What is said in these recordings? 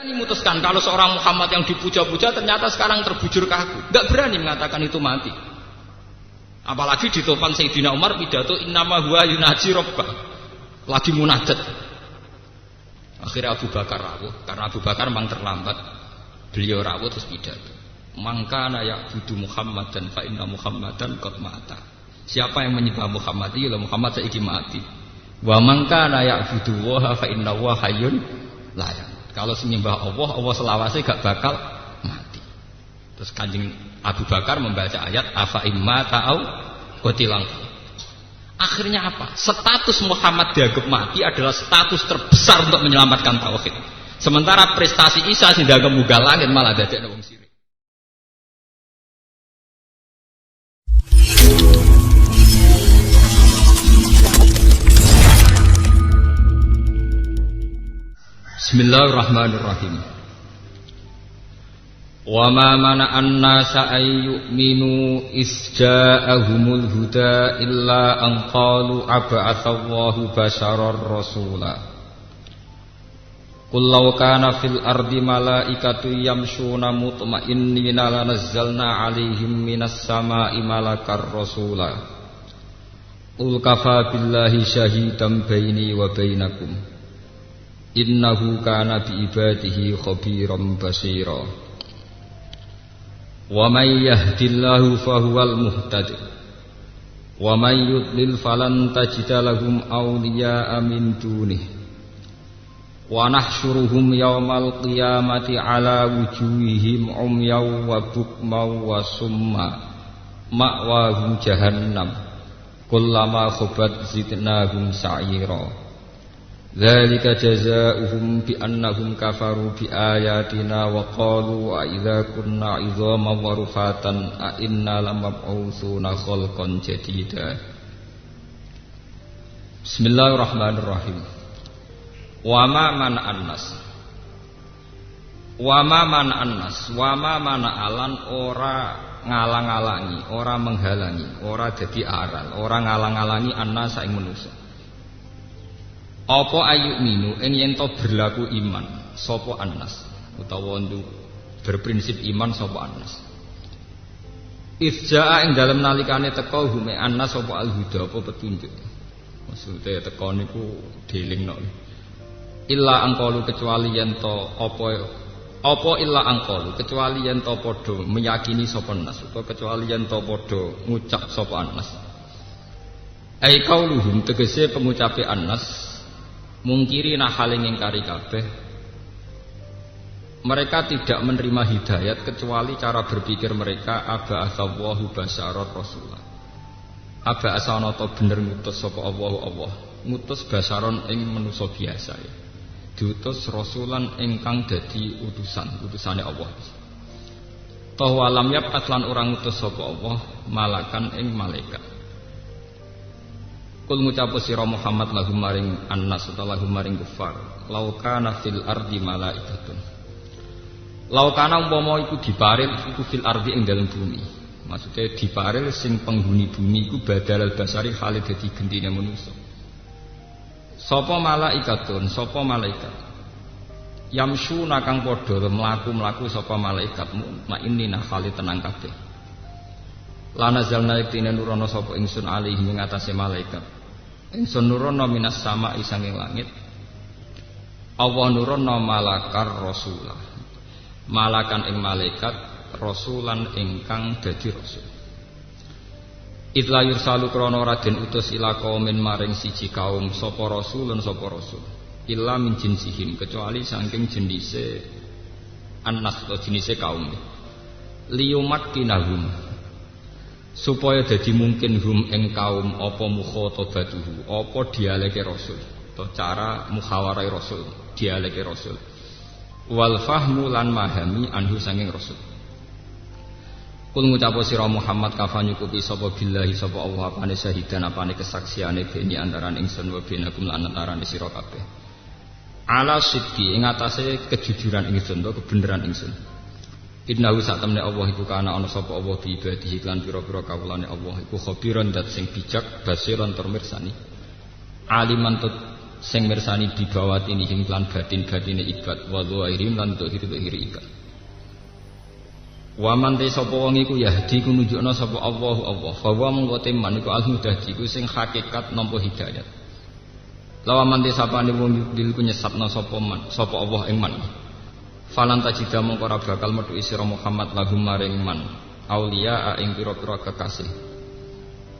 Ini memutuskan kalau seorang Muhammad yang dipuja-puja ternyata sekarang terbujur kaku, nggak berani mengatakan itu mati. Apalagi di topan Sayyidina Umar pidato innama huwa yunaji rabbah, lagi munajat. Akhirnya Abu Bakar rawuh, karena Abu Bakar memang terlambat. Beliau rawuh terus pidato. Mangkana ya'budu Muhammadan fa inna Muhammadan qad mata. Siapa yang menyembah Muhammad, ya Muhammad saiki mati. Wa mangkana ya'budu wa fa inna wa hayyun la yamut. Kalau menyembah Allah, Allah selawase gak bakal mati. Terus Kanjeng Abu Bakar membaca ayat afa imma ta'au qutilang. Akhirnya apa? Status Muhammad dianggap mati adalah status terbesar untuk menyelamatkan tauhid. Sementara prestasi Isa sing dianggap munggah langit malah dadekno wong sirik. Bismillahirrahmanirrahim. Wa ma mana'an nasa ay yu'minu isja'ahumul huda illa an qalu ab'atsallahu basharar rasula. Qul law kana fil ardi malaikatu yamshuna mutma'innina lanazzalna 'alaihim minas sama'i malakar rasula. Qul kafa billahi shahidan baini wa bainakum. Innahu kana bi ibadihi khabiran basira. Wa may yahdillahu fahuwal muhtadi wa may yudlil falan tajida lahum awliya'a min dunihi wa nahsyuruhum yawmal qiyamati ala wujuhihim umyaw wa bukmaw wa summa ma'wahum jahannam kullama khabat zidnahum sa'ira. Dzalika jazaa'uhum bi annahum kafaru bi ayatina wa qalu a idza kunna 'idhaman wa rufatan a inna lamab'utsuna khalqan jadida. Bismillahirrahmanirrahim. Wa ma mana'an nas. Wa ma mana'an nas, wa ma mana'alan ora ngalang-alangi, ora menghalangi, ora dadi aral, ora ngalang-alangi annas ing manusa. Apa ayu minu ing yen to berlaku iman sapa annas utawa ndu berprinsip iman sapa annas. Ifjaa ing dalem nalikane teka hume annas sapa al-huda apa petunjuk. Maksude teka niku dilingno. Illa angkalu kecuali yen to apa illa angkalu kecuali yen to padha meyakini sapa annas utawa kecuali yen to padha ngucap sapa annas. Ai qauluhum tegese pengucape annas mungkiri nahaling ingkari kabeh. Mereka tidak menerima hidayat kecuali cara berpikir mereka aba asallahu basyarat rasulah. Aba asanoto bener ngutus sapa Allah ngutus basyaron ing manusa biasa ya. Diutus rasulan ingkang dadi utusane Allah. Toh walam yab'ats lan orang ngutus sapa Allah malakan ing malaikat. Kul ngucapu sira Muhammad lahum maring annas utawa lahum maring kufar law kana fil ardi malaikatun. Law kana umpama iku diparil iku fil ardi ing dalem bumi. Maksudnya diparil sing penghuni bumi iku badal basari hale dadi gendine manusa. Sapa malaikatun, sapa malaikat. Yamsuna kang padha mlaku-mlaku sapa malaikat mukmainina hale tenang kabeh. Lana zalna iktine nurono sapa ingsun alih ing atase malaikat. Ingsun nurono minas sama isanging langit. Allah nurono malakar rasulah. Malakan ing malaikat rasulan ingkang dadi rasul. Idla yursalu krana raden utus ila kaumin maring siji kaum sapa rasulun sapa rasul. Illa min jinsihim kecuali saking jenise annas atau jenise kaum. Liyumat kinahum supaya dadi mungkin hum ing kaum apa mukhatabatuhu apa dialeke rasul atau cara muhawarai rasul dialeke rasul wal fahmu lan mahami anhu sanging rasul. Kul ngucap sira Muhammad kafa nyukupi sapa billahi sapa Allah apane syahidan apane kesaksiane beni antaran ingsun wa benakum lan antaran sira kabeh ala sidqi ing atase kejujuran ingsun to kebenaran ingsun. Innahu satamne Allah iku kana ana sapa Allah bi ibadihi lan pira-pira kawulane Allah iku khabiran dat sing bijak basiran tur mirsani aliman tut sing mirsani bibawat ini lan batin-batine ibad wa dhairim lan dhahir-dhahir ibad. Wa man te sapa wong iku yahdi ku nunjukna sapa Allah fa wa mongko teman iku al-hudadi ku sing hakikat nampa hidayat. Lawa man te sapane wong yudil ku nyesatna sapa Allah ing man. Falan tajida mongko ora bakal metu sira Muhammad lahum maring man auliya ing pira-pira kekasih.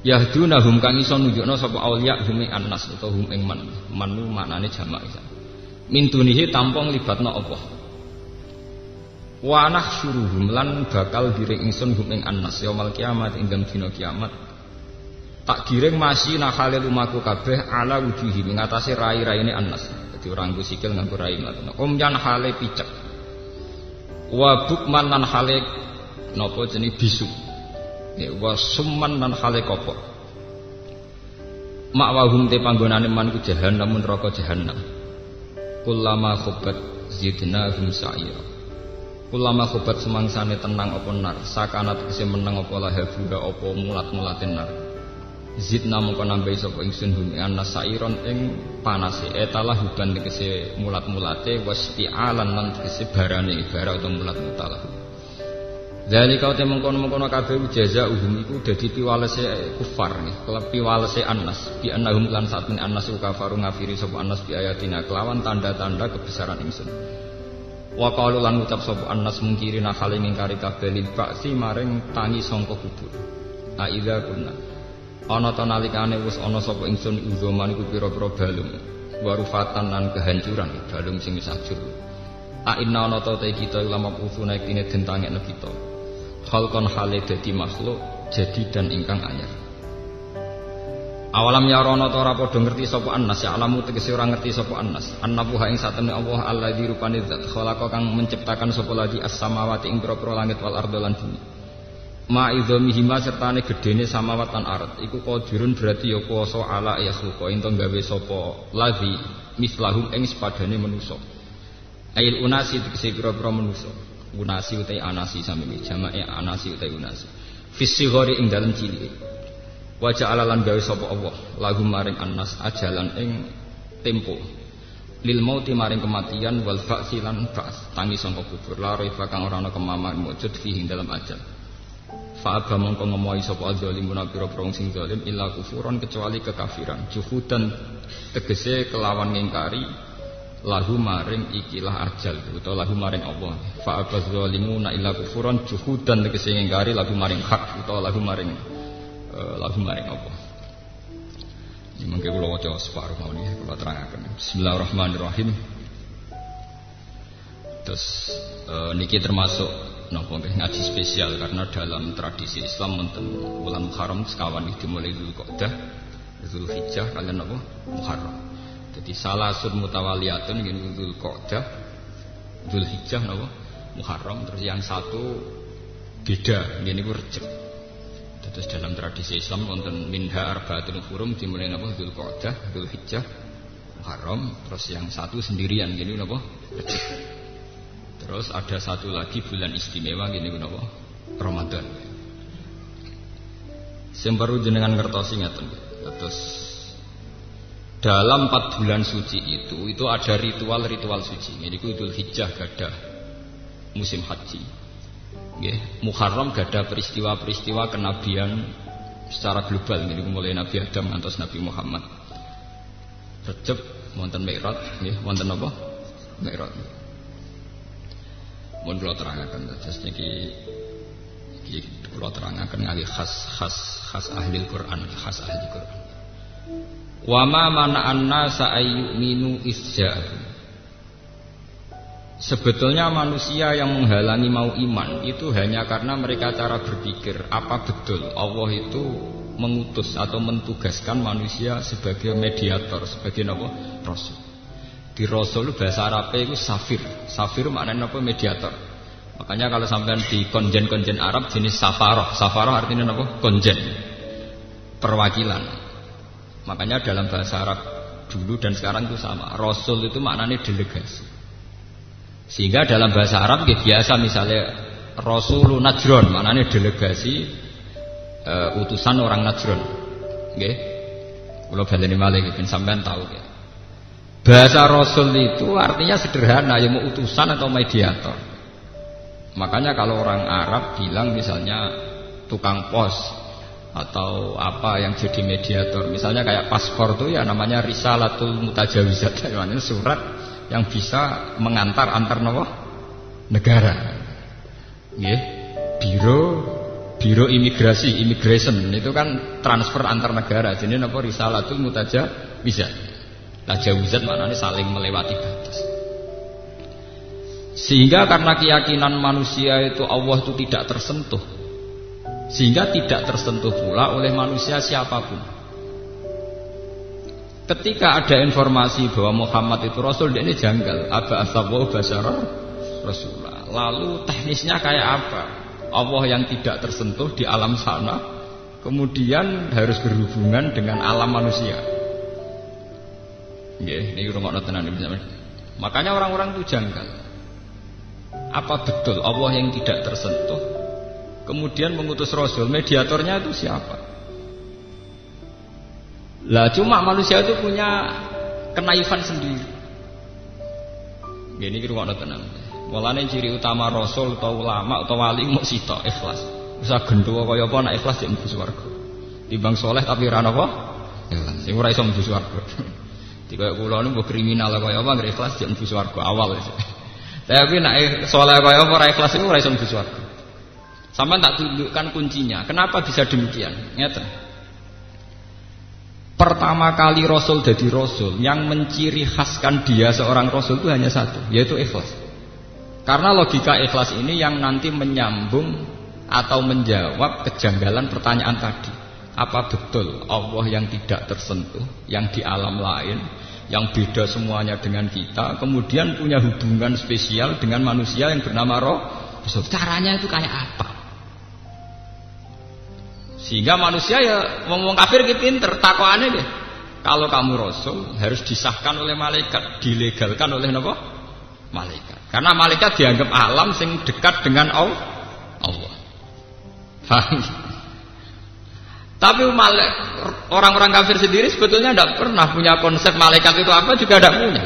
Yahdunahum kang iso nunjukna sapa auliya hum ing annas utawa hum ing man. Manu maknane jamak isa. Min dunihi tampung libatna Allah. Wa nahsyuruhum lan bakal giring ingsun hum ing annas yaumul kiamat ing dina kiamat. Tak giring masih nahale lumaku kabeh ala wujuhi ing atase rai-raine annas. Dadi ora nggo sikil nganggo rai ngoten. Umyan hale picek. Wa bukman lan hale napa jenenge bisu. Wa summan lan hale kopok. Makwahum te panggonane man ku jahanam neraka jahanam. Kullama khubat zidnahum sa'ira. Ulama khobat semangsane tenang apa nar sakanat kese meneng apa lahabuha apa mulat-mulatin nar zidna mongko nambahi sapa ingsun hum anas sairon ing panase etalah huban kese mulat-mulate wasti'alan lan kese barane bara utawa mulat-mutalah zalika te mengkono-mengkono kabeh jazaa'uhum iku dadi piwalese kufar nggih kelep piwalese anas bi annahum lan satmin anas kafaru ngafiri sapa anas bi ayatina kelawan tanda-tanda kebesaran ingsun. Wa qalu lan ucap sapa annas mungkirina hale ngingkari kabeh lil ba'si maring tangi sangka kubur. Aiza kunna. Ana ta nalikane wis ana sapa ingsun uzoman iku pira-pira balung. Warufatan lan kehancuran balung sing wis ajur. A inna ana ta kita ulama usuna kene den tangekno kita. Khalqan hale dadi makhluk jadi dan ingkang anyar. Awalam yarana ta ora padha ngerti sapa annas ya alamu tegese ora ngerti sapa annas annahu ing satene Allah alladzi rupane zat khalaqa kang menciptakan sapa lagi as-samawati ing pira-pira langit wal ardo lan bumi ma idzamihima sertane gedene samawat lan ard iku qadirun berarti ya kuwasa ala yakhluqa ento gawe sapa lagi mislahum ing sepadane manusa ail unasi tegese pira-pira manusa unasi utai anasi sami jamake anasi utai unasi fisighari ing dalem cilike. Wajah alalan gawe sapa Allah lagu maring annas ajalan ing tempo lil mauti maring kematian wal ba'si lan ba's tangi sangka kubur la raifa kang ora ana kemaman mujud fihi dalam ajal fa aba mongko ngomohi sapa zalimun pira-pira sing zalim illa kufuran kecuali kekafiran juhudan tegese kelawan ngingkari lahu maring ikilah ajal utawa lahu maring Allah fa aba zalimuna illa kufuran juhudan tegese ngingkari lahu maring hak utawa lahu maring apa? Ini mungkin kalau wajah separuh mau nih kalau terangkan. Bismillahirrahmanirrahim. Terus niki termasuk nopo ngaji spesial karena dalam tradisi Islam wonten bulan Muharram sekawan dimulai Dzulqa'dah, Dzulhijjah kalian nopo Muharram. Jadi salasun mutawaliyatun ngene Dzulqa'dah, Dzulhijjah nopo Muharram terus yang satu beda ngene ku Rejab. Terus dalam tradisi Islam wonten minha arba'atul hurum dimulai napa Dzulqa'dah, Dzulhijjah, Muharram, terus yang satu sendirian gini napa Rejab. Terus ada satu lagi bulan istimewa gini napa Ramadan. Sing perlu jenengan ngertosi ngaten. Terus dalam 4 bulan suci itu ada ritual-ritual suci. Ini ku Dzulhijjah gadah musim haji. Muharram gada peristiwa-peristiwa kenabian secara global ini mulai Nabi Adam ngantos Nabi Muhammad. Rejab wonten Mi'raj nggih wonten apa? Mi'raj. Mun kula terangaken terus niki kula terangaken ngali khas ahli Al-Qur'an, khas ahli Qur'an. Wa ma mana'an nasa ayyuminu isja'u. Sebetulnya manusia yang menghalangi mau iman itu hanya karena mereka cara berpikir apa betul Allah itu mengutus atau mentugaskan manusia sebagai mediator, sebagai apa? Rasul. Di Rasul bahasa Arabnya itu safir. Safir maknanya apa? Mediator. Makanya kalau sampai di konjen-konjen Arab jenis safaroh. Safaroh artinya apa? Konjen. Perwakilan. Makanya dalam bahasa Arab dulu dan sekarang itu sama. Rasul itu maknanya delegasi. Sehingga dalam bahasa Arab biasa misalnya Rasulun Najron maknanya delegasi utusan orang Najron. Nggih. Kula baleni malih ben sampean tahu ya. Bahasa Rasul itu artinya sederhana, ya mau utusan atau mediator. Makanya kalau orang Arab bilang misalnya tukang pos atau apa yang jadi mediator, misalnya kayak paspor itu ya namanya risalatul mutajawizat, namanya surat yang bisa mengantar antar negara. Nggih. Biro imigrasi, immigration itu kan transfer antar negara. Jadi napa risalatul mutajawizat. Tajawizat maknanya saling melewati batas. Sehingga karena keyakinan manusia itu Allah itu tidak tersentuh, sehingga tidak tersentuh pula oleh manusia siapapun. Ketika ada informasi bahwa Muhammad itu Rasul, dia ini janggal. Aba asabwahu basyara Rasulullah. Lalu teknisnya kayak apa? Allah yang tidak tersentuh di alam sana kemudian harus berhubungan dengan alam manusia. Nggih, niki rungokno tenan iki. Makanya orang-orang itu janggal. Apa betul Allah yang tidak tersentuh kemudian mengutus Rasul? Mediatornya itu siapa? Lah cuma manusia itu punya kenaifan sendiri. Nggih niki rungokno tenan. Mulane ciri utama Rasul atau ulama atau wali mung sitok ikhlas. Usah gendho kaya apa nek ikhlas nek mlebu swarga. Timbang soleh tapi ora napa? Ikhlas. Sing ora iso mlebu swarga. Dikaya kula niku kriminal kaya apa nggih ikhlas nek mlebu swarga awal. Tapi nek soleh kaya apa ora ikhlas iku ora iso mlebu swarga. Sampeyan tak tunjukkan kuncinya. Kenapa bisa demikian? Ngeten. Pertama kali Rasul jadi Rasul, yang menciri khaskan dia seorang Rasul itu hanya satu, yaitu ikhlas. Karena logika ikhlas ini yang nanti menyambung atau menjawab kejanggalan pertanyaan tadi. Apa betul Allah yang tidak tersentuh, yang di alam lain, yang beda semuanya dengan kita, kemudian punya hubungan spesial dengan manusia yang bernama Rasul? Caranya itu kayak apa? Sehingga manusia ya ngomong kafir gitu pinter, takokane deh. Kalau kamu Rasul harus disahkan oleh malaikat, dilegalkan oleh apa? Malaikat. Karena malaikat dianggap alam sing dekat dengan Allah. Paham? Tapi orang-orang kafir sendiri sebetulnya tidak pernah punya konsep malaikat itu apa, juga tidak punya.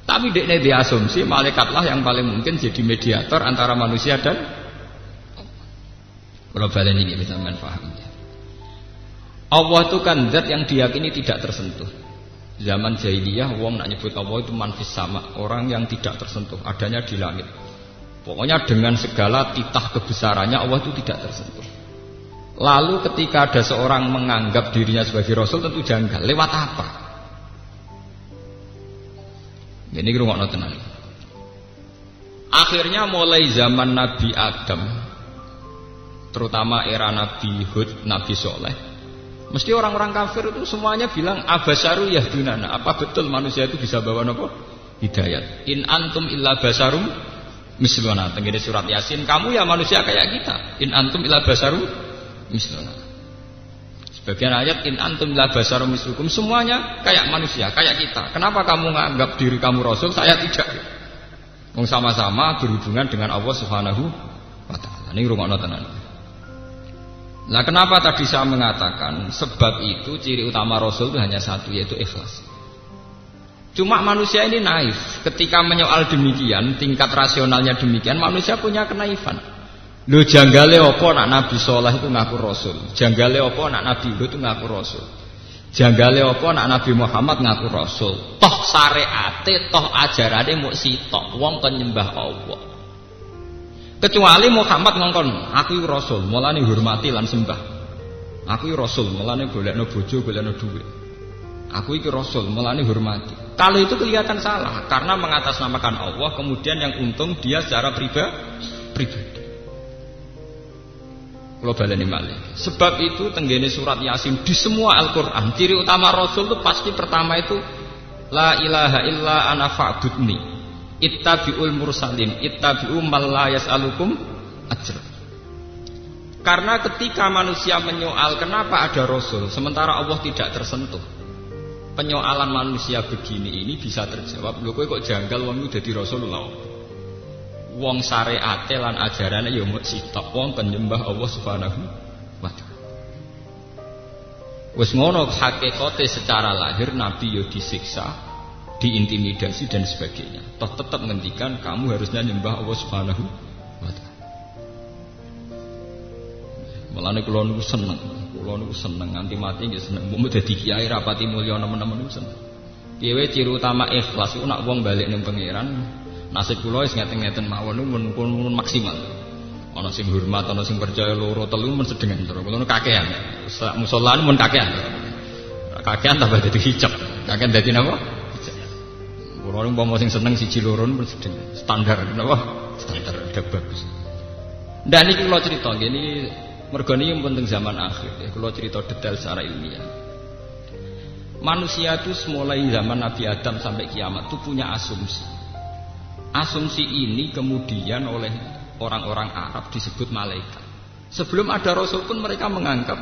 Tapi dekne diasumsi malaikatlah yang paling mungkin jadi mediator antara manusia dan kalau balen ini bisa paham ya. Allah itu kan zat yang diyakini tidak tersentuh. Zaman jahiliyah wong nak nyebut Allah itu manfis sama, orang yang tidak tersentuh, adanya di langit. Pokoknya dengan segala titah kebesarannya Allah itu tidak tersentuh. Lalu ketika ada seorang menganggap dirinya sebagai Rasul tentu janggal. Lewat apa? Ini ngrungokno tenan. Akhirnya mulai zaman Nabi Adam, terutama era Nabi Hud, Nabi Soleh, mesti orang-orang kafir itu semuanya bilang abasaru yahdunana. Apa betul manusia itu bisa bawa nopo? Hidayat. In antum illa basarum misluna. Tenggene surat Yasin, kamu ya manusia kayak kita. In antum illa basarum misluna. Sebagian ayat in antum illa basarum mislukum, semuanya kayak manusia, kayak kita. Kenapa kamu menganggap diri kamu Rasul, saya tidak? Wong sama-sama berhubungan dengan Allah Subhanahu wa taala. Ini rungokno tenan. Nah, kenapa tadi saya mengatakan sebab itu ciri utama Rasul itu hanya satu, yaitu ikhlas. Cuma manusia ini naif. Ketika menyoal demikian, tingkat rasionalnya demikian, manusia punya kenaifan. Lho janggale apa nak Nabi Soleh itu ngaku Rasul? Janggale apa nak Nabi Hud itu ngaku Rasul? Janggale apa nak Nabi Muhammad ngaku Rasul? Toh syariate, toh ajarane muk sitok, wong kon nyembah Allah. Kecuali Muhammad ngongkon, aku Rasul, mulane hormati lan sembah. Aku Rasul, mulane golekno bojo, golekno dhuwit. Aku iki Rasul, mulane hormati. Kalau itu kelihatan salah, karena mengatasnamakan Allah, kemudian yang untung dia secara pribadi. Kalau baleni malih. Sebab itu tenggene surat Yasin di semua Al-Qur'an, ciri utama Rasul itu pasti pertama itu la ilaha illa ana fa'budni. Ittabi'ul mursalin, ittabi'u man la yas'alukum ajra. Karena ketika manusia menyoal kenapa ada Rasul sementara Allah tidak tersentuh, penyoalan manusia begini ini bisa terjawab. Lho kowe kok janggal wong iku dadi Rasulullah. Wong syariate lan ajarane ya mung sitok, wong penyembah Allah Subhanahu wa taala. Wis ngono hakikate secara lahir Nabi ya disiksa, diintimidasi dan sebagainya. Toh tetap ngendikan kamu harusnya nyembah Allah Subhanahu wa taala. Mulane kula niku seneng nganti mati nggih seneng. Mbok dadi kiai rapati mulya nemen-nemen seneng. Piye ciri utama ikhlas iku nek wong balik ning pangeran, nasib kula wis ngeten-ngeten mawon mun maksimal. Ana sing hormat, ana sing percaya loro telu men sedengan terus. Kulo kakean. Musola mun kakean. Kakean tambah dadi hijab. Kakean dadi napa? Hijab. Kulo umpama sing seneng siji loro men sedengan. Standar napa? Standar udah bagus. Dan iki kula crita nggih niki mergo niki penting zaman akhir ya. Kula cerita detail secara ilmiah. Manusia itu mulai zaman Nabi Adam sampai kiamat itu punya asumsi. Asumsi ini kemudian oleh orang-orang Arab disebut malaikat. Sebelum ada Rasul pun mereka menganggap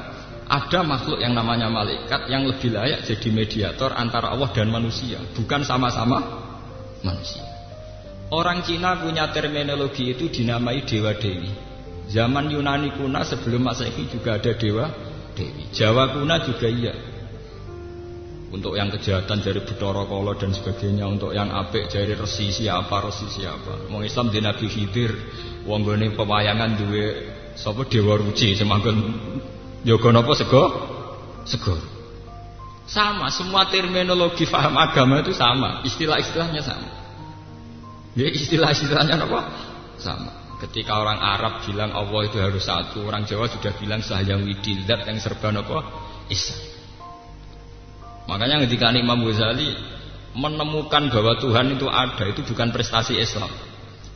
ada makhluk yang namanya malaikat yang lebih layak jadi mediator antara Allah dan manusia, bukan sama-sama manusia. Orang Cina punya terminologi itu dinamai dewa dewi. Zaman Yunani kuna sebelum Masehi juga ada dewa dewi. Jawa kuna juga iya. Untuk yang kejahatan dari Bathara Kala dan sebagainya, untuk yang apik dari resi siapa. Wong Islam di Nabi Khidir, wong gone pewayangan duwe sapa Dewa Ruci semanggon yoga napa sego. Sama, semua terminologi paham agama itu sama, istilah-istilahnya sama. Ya istilah-istilahnya apa? Sama. Ketika orang Arab bilang Allah itu harus satu, orang Jawa sudah bilang Sahyang Widi, zat yang serba apa? Isa. Makanya ketika Imam Ghazali menemukan bahwa Tuhan itu ada, itu bukan prestasi Islam.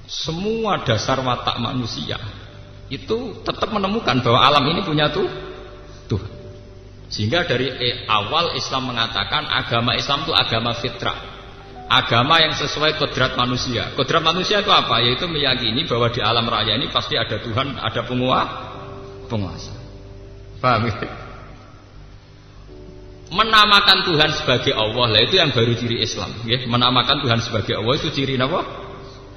Semua dasar watak manusia itu tetap menemukan bahwa alam ini punya Tuhan. Sehingga dari awal Islam mengatakan agama Islam itu agama fitrah, agama yang sesuai kodrat manusia. Kodrat manusia itu apa? Yaitu meyakini bahwa di alam raya ini pasti ada Tuhan, ada penguasa. Paham ya? Menamakan Tuhan sebagai Allah lah itu yang baru ciri Islam ya. Menamakan Tuhan sebagai Allah itu ciri apa?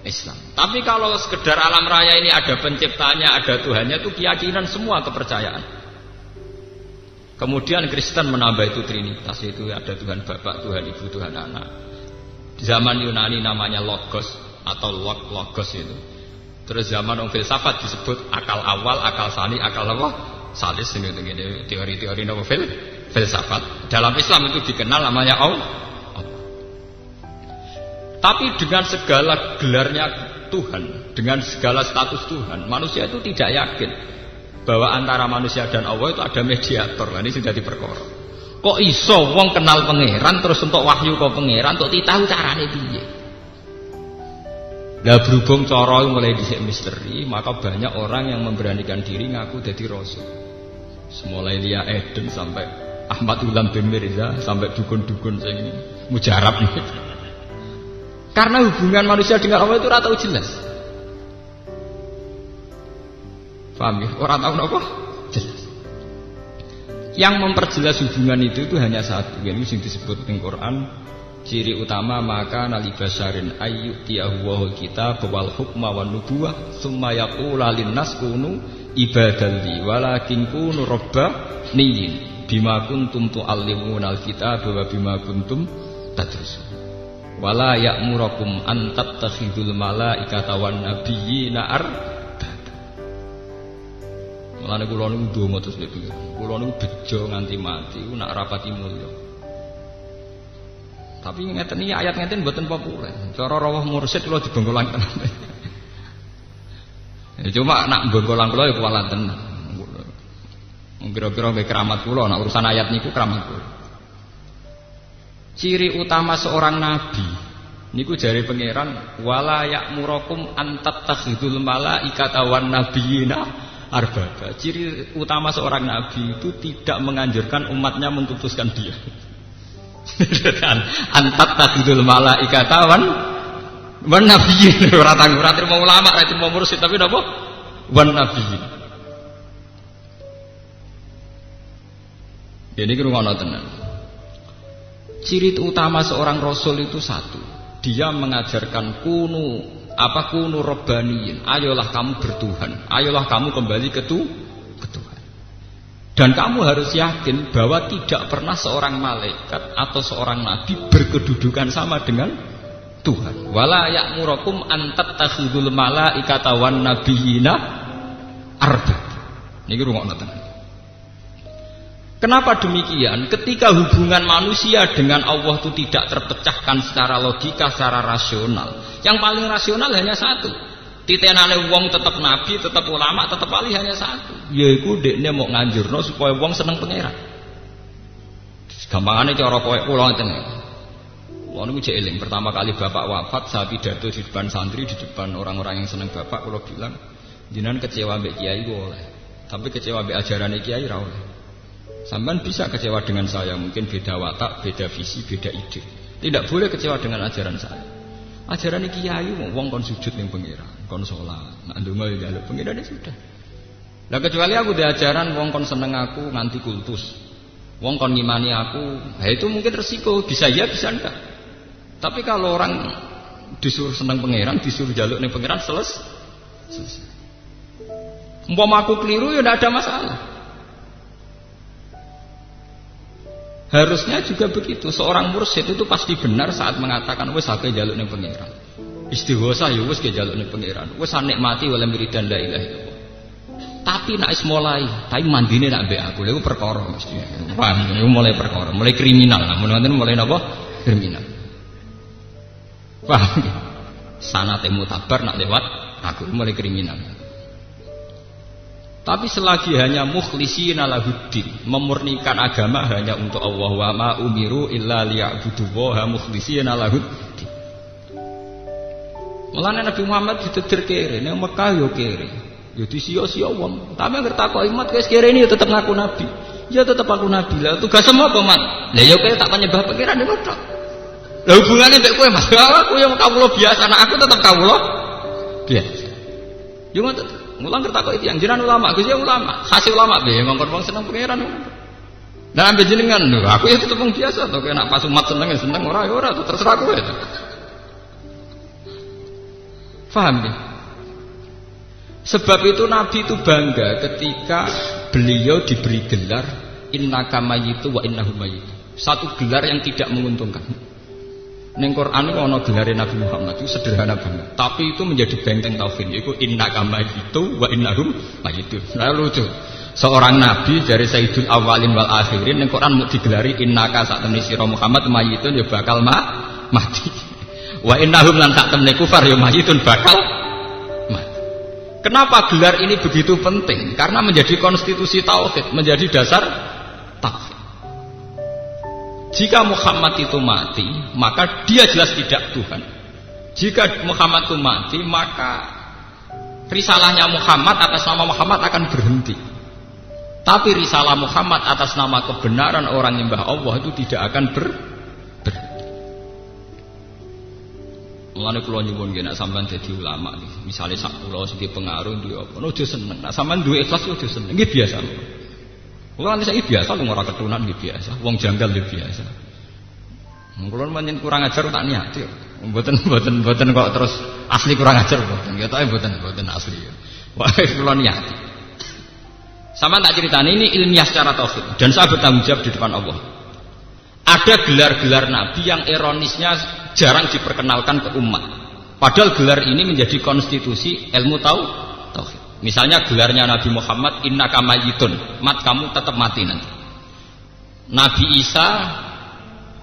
Islam. Tapi kalau sekedar alam raya ini ada penciptanya, ada Tuhannya, itu keyakinan semua, kepercayaan. Kemudian Kristen menambah itu Trinitas, itu ada Tuhan Bapa, Tuhan Ibu, Tuhan Anak. Di zaman Yunani namanya Logos atau Logos itu. Terus zaman filsafat disebut akal awal, akal sani, akal apa? Salis ini teori-teori filsafat. Dalam Islam itu dikenal namanya Allah. Tapi dengan segala gelarnya Tuhan, dengan segala status Tuhan, manusia itu tidak yakin bahwa antara manusia dan Allah itu ada mediator. Ini sudah diperkara. Kok iso wong kenal pangeran terus untuk wahyu ke pangeran untuk ditahu carane piye? Lah berhubung cara mulai dhisik misteri, maka banyak orang yang memberanikan diri ngaku jadi rasul. Semulai Lia Eden sampai Ahmad Ulam bin Mirza sampai dukun-dukun sing mujarab nih. Karena hubungan manusia dengan Allah itu ora tahu jelas. Paham ya? Orang tahu apa? Jelas. Yang memperjelas hubungan itu hanya satu, yaitu yang disebut di Quran. Ciri utama maka nali basyarin ayyutiyahu wal kitab wal hukma wan nubuwah summa yaqula linnas kunu ibadalli walakin kunu rabbaniyin bima kuntum tu'allimunal kitab wa bima kuntum tadrusun wala ya'murakum an tattakhidul malaikata wan nabiyyina arbaba. Mulane kula niku ndonga terus nek kula niku bejo nganti mati ku nak rapati mulya. Tapi ngeten iki ayat ngeten mboten populer. Cara rawuh mursyid kula dibengkolang tenan. Ya cuma nak bengkolang kula ya kuwalan tenan. Kira-kira nggih keramat kula nak urusan ayat niku keramat kula. Ciri utama seorang nabi niku jari pangeran wala ya'murakum an tattakhidul malaikata wan nabiyina arbaba. Ciri utama seorang nabi itu tidak menganjurkan umatnya mentutuskan dia. Antat takhidul malaikata wan nabiyyin ora trimo ulama ora trimo mursyid tapi napa wan nabiyyin. Ini ngrungokno tenan. Ciri utama seorang rasul itu satu, dia mengajarkan kunu rabbaniyin, ayolah kamu bertuhan, ayolah kamu kembali ke Tuhan. Dan kamu harus yakin bahwa tidak pernah seorang malaikat atau seorang nabi berkedudukan sama dengan Tuhan. Wala ya'murukum an tattakhidul malaikata wan nabiyina arbab. Niki rungokno tenan. Kenapa demikian? Ketika hubungan manusia dengan Allah itu tidak terpecahkan secara logika, secara rasional. Yang paling rasional hanya satu. Titenane wong tetap nabi, tetap ulama, tetap wali hanya satu. Yaiku dekne mau nganjurno supaya wong seneng pangeran. Gampangane cara kowe kula ngeten. Kula niku jek eling pertama kali bapak wafat, saya pidato di depan santri, di depan orang-orang yang seneng bapak, kula bilang, jenengan kecewa mbek kiai boleh, tapi kecewa mbek ajarane kiai ra oleh. Sampean bisa kecewa dengan saya, mungkin beda watak, beda visi, beda ide. Tidak boleh kecewa dengan ajaran saya. Ajaran iki kiai wong kon sujud ning pangeran, kon salat, nak ndonga ya njaluk pangeran sudah. Lah kecuali aku di ajaran wong kon seneng aku nganti kultus. Wong kon ngimani aku, nah itu mungkin resiko, bisa ya bisa enggak. Tapi kalau orang disuruh seneng pangeran, disuruh njaluk ning pangeran selesai. Umpama aku keliru ya enggak ada masalah. Harusnya juga begitu. Seorang mursyid itu pasti benar saat mengatakan wis akeh njaluk ning pangeran. Istighosah ya wis ke njaluk ning pangeran. Wis nikmati wala wiridan la ilaha illallah. Tapi nek wis mulai, tapi mandine nak mbek aku. Lha iku perkara mesti. Paham, iku mulai perkara, mulai kriminal. Namun wonten mulai napa? Kriminal. Paham? Sanate mutabar nak lewat aku mulai kriminal. Tapi selagi hanya mukhlisina lahuddin, memurnikan agama hanya untuk Allah, wa ma umiru illa liya'budullaha mukhlisina lahuddin. Mulane Nabi Muhammad ditedir kere, ning Mekah yo kere. Yo disia-sia wong. Tapi anggere takok imat wis kere ini yo tetep ngaku nabi. Ya tetep aku nabi. Lah tugasmu apa, Mat? Lah yo kowe tak penyembah pangeran yo tok. Lah hubungane mbek kowe, Mas. Aku yo kawula biasa, anak aku tetep kawula biasa. Yo ngoten. Mulang kertakok itu yang jenengan ulama, Gus ya ulama, khasi ulama be, ngongkon wong seneng pangeran. Nah ambil jenengan, aku ya tetep wong biasa, to kena pas umat seneng ya seneng, ora terserah kowe. Paham ya? Sebab itu Nabi itu bangga ketika beliau diberi gelar innaka mayyitu wa innahum mayyitu. Satu gelar yang tidak menguntungkan. Ning Quran itu ana gelare Nabi Muhammad itu sederhana banget, tapi itu menjadi benteng tauhid, yaitu innaka mayyitu wa innahum mayyitun. Nah lucu. Seorang nabi dari Sayyidul Awwalin wal Akhirin ning Quran mau digelari innaka sak temne sira Muhammad mayyitun ya bakal mati. Wa innahum lan sak temne kufar ya mayyitun bakal mati. Kenapa gelar ini begitu penting? Karena menjadi konstitusi tauhid, menjadi dasar tauhid. Jika Muhammad itu mati, maka dia jelas tidak Tuhan. Jika Muhammad itu mati, maka risalahnya Muhammad atas nama Muhammad akan berhenti. Tapi risalah Muhammad atas nama kebenaran orang nyembah Allah itu tidak akan berhenti. Mulane kula nyuwun nggih nek sampean dadi ulama iki, misale sak kula sing pengaruh duwe apa, ojo seneng. Nek sampean duwe ikhlas ojo seneng. Nggih biasa. Kula nanti saya biasa, lu ora keturunan gitu biasa, wong janggal gitu biasa. Kula pancen kurang ajar tak niati. Mboten kok terus asli kurang ajar mboten. Ya tak mboten asli. Wah, kula niati. Sama tak ceritani ini ilmiah secara tauhid dan saya bertanggung jawab di depan Allah. Ada gelar-gelar nabi yang ironisnya jarang diperkenalkan ke umat. Padahal gelar ini menjadi konstitusi ilmu tauhid. Misalnya gelarnya Nabi Muhammad innaka mayyitun, mat kamu tetap mati nanti. Nabi Isa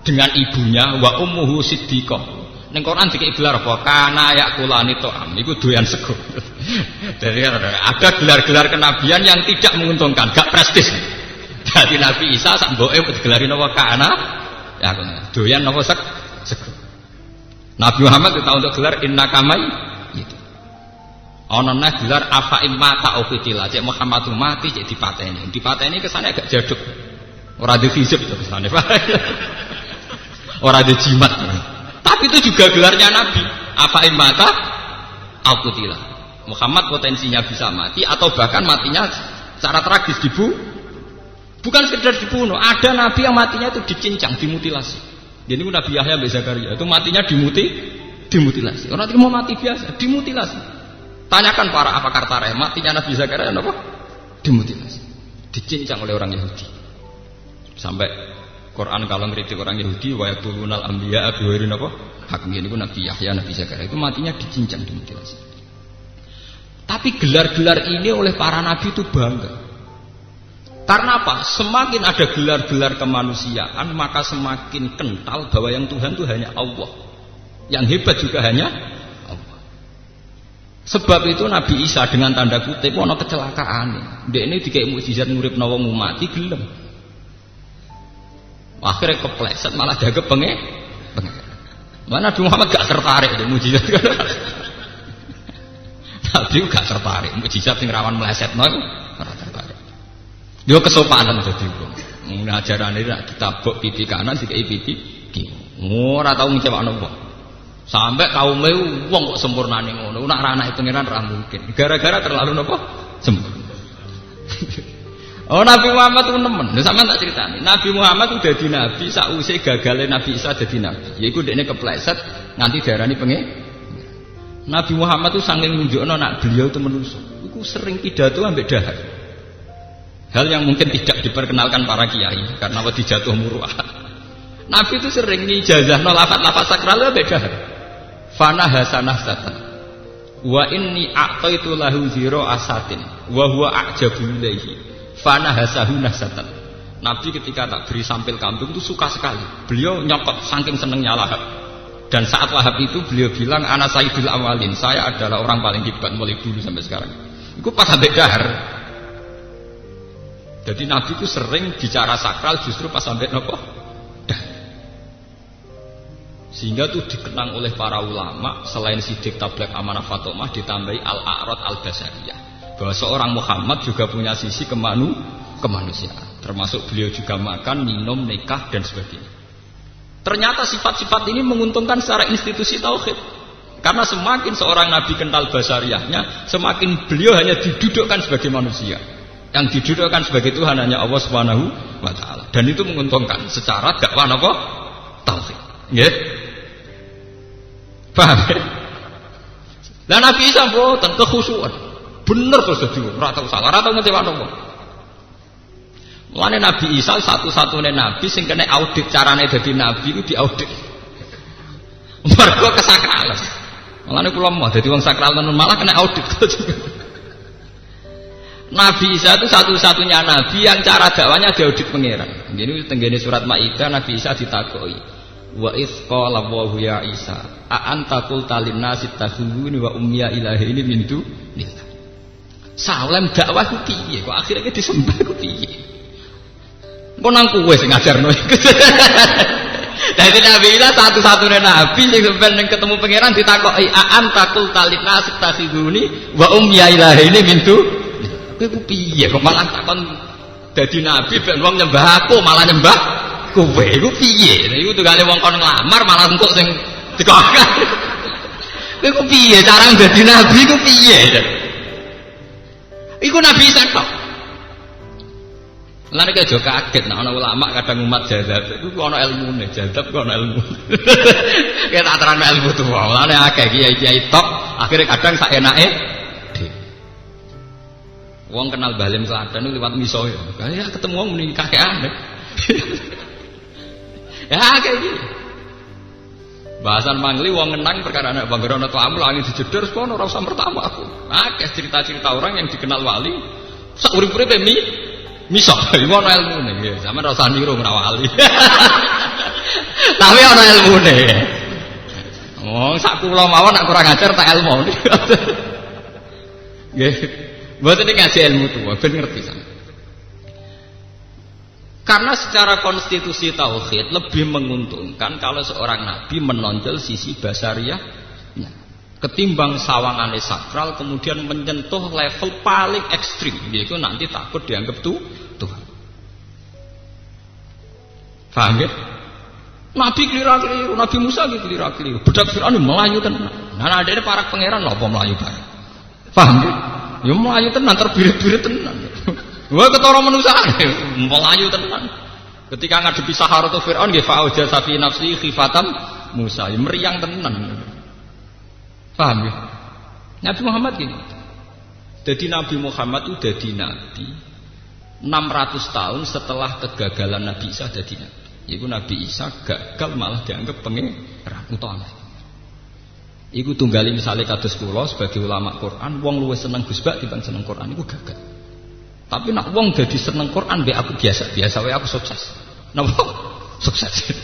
dengan ibunya wa ummuhu siddiqah. Ning Quran dikai gelar apa? Kana yakulani ta'am. Iku doyan sego. Jadi ada gelar-gelar kenabian yang tidak menguntungkan, gak prestis. Jadi Nabi Isa sak mboke digelarin apa kana ya doyan apa sego. Nabi Muhammad itu untuk gelar innaka mayyitun. Ana neh gelar afa imma ta'ufitila, cek Muhammad mati cek dipateni. Dipateni kesane agak jaduk. Ora di hizib to kesane. Ora di jimat. Tapi itu juga gelarnya Nabi. Afa imma ta'ufitila. Muhammad potensinya bisa mati atau bahkan matinya secara tragis bukan sekedar dibunuh. Ada nabi yang matinya itu dicincang, dimutilasi. Jadi Nabi Yahya bin Zakaria itu matinya dimutilasi. Orang itu mau mati biasa, dimutilasi. Tanyakan para pakar tarikh, matinya Nabi Zakaria apa? Dimutilasi. dicincang oleh orang Yahudi. Sampai Quran kalau ngeritik orang Yahudi wa yaqulunal anbiya biwairin apa? Hak ini pun Nabi Yahya, Nabi Zakaria itu matinya dicincang dimutilasi. Tapi gelar-gelar ini oleh para nabi itu bangga. Karena apa? Semakin ada gelar-gelar kemanusiaan, maka semakin kental bahwa yang Tuhan itu hanya Allah. Yang hebat juga hanya Allah. Sebab itu Nabi Isa dengan tanda kutip ono kecelakaan. Dia ini dikei mukjizat nguripno wong mati gelem. Akhirnya kepleset malah jaga pengen. Mana Nabi Muhammad gak tertarik dengan mukjizat. Nabi gak tertarik mukjizat sing rawan melesetno ora tertarik. Yo kesopanan dadi wong. Ajaran iki ditabok pipi kanan dikei pipi kiri. Ora tau ngecewakno wong. Sampai kaume wong kok sempurnane ngono. Nek ra anake pangeran ra mungkin. Gara-gara terlalu napa? Sempurna. Oh Nabi Muhammad itu nemen. Lha sampean tak critani. Nabi Muhammad itu dadi nabi sakwise gagale Nabi Isa dadi nabi. Yaiku dekne kepleset nganti diarani pengen. Nabi Muhammad itu saking nunjukno nek beliau itu manusa. Iku sering pidato ambek dahar. Hal yang mungkin tidak diperkenalkan para kiai karena wedi jatuh muruah. Nabi itu sering ngijazahno lafaz-lafaz sakral beda. Fana hasanah satan. Wa inni a'taitu lahu zira asatin wa huwa a'jabu ilaihi. Fana hasahunah satan. Nabi ketika tak beri sampil kambing itu suka sekali. Beliau nyokot saking senengnya Lahab. Dan saat Lahab itu beliau bilang ana sayyidul awalin. Saya adalah orang paling hebat mulai dulu sampai sekarang. Itu pas sampai dahar. Jadi Nabi itu sering bicara sakral justru pas sampai nopo dah. Sehingga itu dikenang oleh para ulama selain Siddiq Tablek Amanah Fatomah ditambahi Al-A'rad Al-Basariyah bahwa seorang Muhammad juga punya sisi kemanusiaan. Termasuk beliau juga makan, minum, nikah dan sebagainya. Ternyata sifat-sifat ini menguntungkan secara institusi tauhid. Karena semakin seorang Nabi kental basariyahnya, semakin beliau hanya didudukkan sebagai manusia. Yang didudukkan sebagai Tuhan hanya Allah Subhanahu wa taala. Dan itu menguntungkan secara dakwah apa? Tauhid. Nggih. Paham? Lah Nabi Isa mboten kekhusyuan. Bener terus dadi ora tau salah, ora tau ngecewakno wong. Mulane Nabi Isa satu-satunya nabi sing kena audit carane dadi nabi itu diaudit. Mergo kesakralan. Mulane kula mau dadi wong sakral tenan malah kena audit. Nabi Isa itu satu-satunya nabi yang cara dakwanya diaudit pangeran. Ini tenggene surat Maidah Nabi Isa ditakoki. Wa idz qala Allahu ya Isa, a anta qulta lin nasi takhuluni wa ummiya ilahi ini min dunillah. Salam dakwah ku piye? Kok akhirnya disembah ku piye? Kok nang kowe sing ngajarno iku. Dadi Nabi Isa satu-satunya nabi sing sampeyan ketemu pangeran ditakoki a anta qulta lin nasi takhuluni wa ummiya ilahi ini min dunillah. Kowe ku piye kok malah takon dadi nabi ben wong nyembah aku malah nyembah kowe iku piye? Iku tukane wong kon nglamar malah engko sing dikokak. Kowe ku piye cara dadi nabi ku piye? Iku Nabi Isa kok. Lan iki aja kaget nek ana ulama kadang umat jadab iku ana ilmune, jadab kok ana ilmu. Kayak tak terang ilmu tuwa. Lan akeh kiai-kiai top akhirnya kadang sak enake wong kenal Balim Klaten liwat miso ya. Ya ketemu wong muni kakean. Ya kayak gini. Bahasan mangli wong ngenang perkara anak bangga ana tamu langit dijedor kono ora usah pertama aku. Akeh cerita-cerita orang yang dikenal wali sak urip-uripe miso. Iku ana ilmune nggih. Sampeyan ora usah niru ora wali. Tapi ana ilmune. Wong sak kula mawon nek kurang ajar tak ilmu. Nggih. Buat ini ngaji ilmu tua, ben ngerti sama. Karena secara konstitusi tauhid lebih menguntungkan kalau seorang nabi menonjol sisi basariyahnya ketimbang sawangane sakral kemudian menyentuh level paling ekstrim, yaitu nanti takut dianggap Tuhan. Paham ya? Nabi keliru-keliru, Nabi Musa keliru-keliru. Budak Fir'aun melayu tenan. Nah, ada para pangeran lho apa melayu bareng. Paham ya? Ya melayu tenan terbirit-birit tenan. Wah ketara manusia melayu tenan. Ketika ngadepi Saharatu Fir'aun nggih fa'auja safi nafsi khifatan Musa, ya meriang tenan. Paham ya? Nabi Muhammad gitu. Jadi Nabi Muhammad itu jadi nabi 600 tahun setelah kegagalan Nabi Isa dadi nabi. Iku Nabi Isa gagal malah dianggap pangeran utama. Iku tunggali misalnya kados kula sebagai ulama Quran, wong luwih seneng Gus Bak dibanding seneng Quran iku gagal. Tapi nak wong dadi seneng Quran mbek aku biasa-biasa wae aku sukses. Napa? Sukses.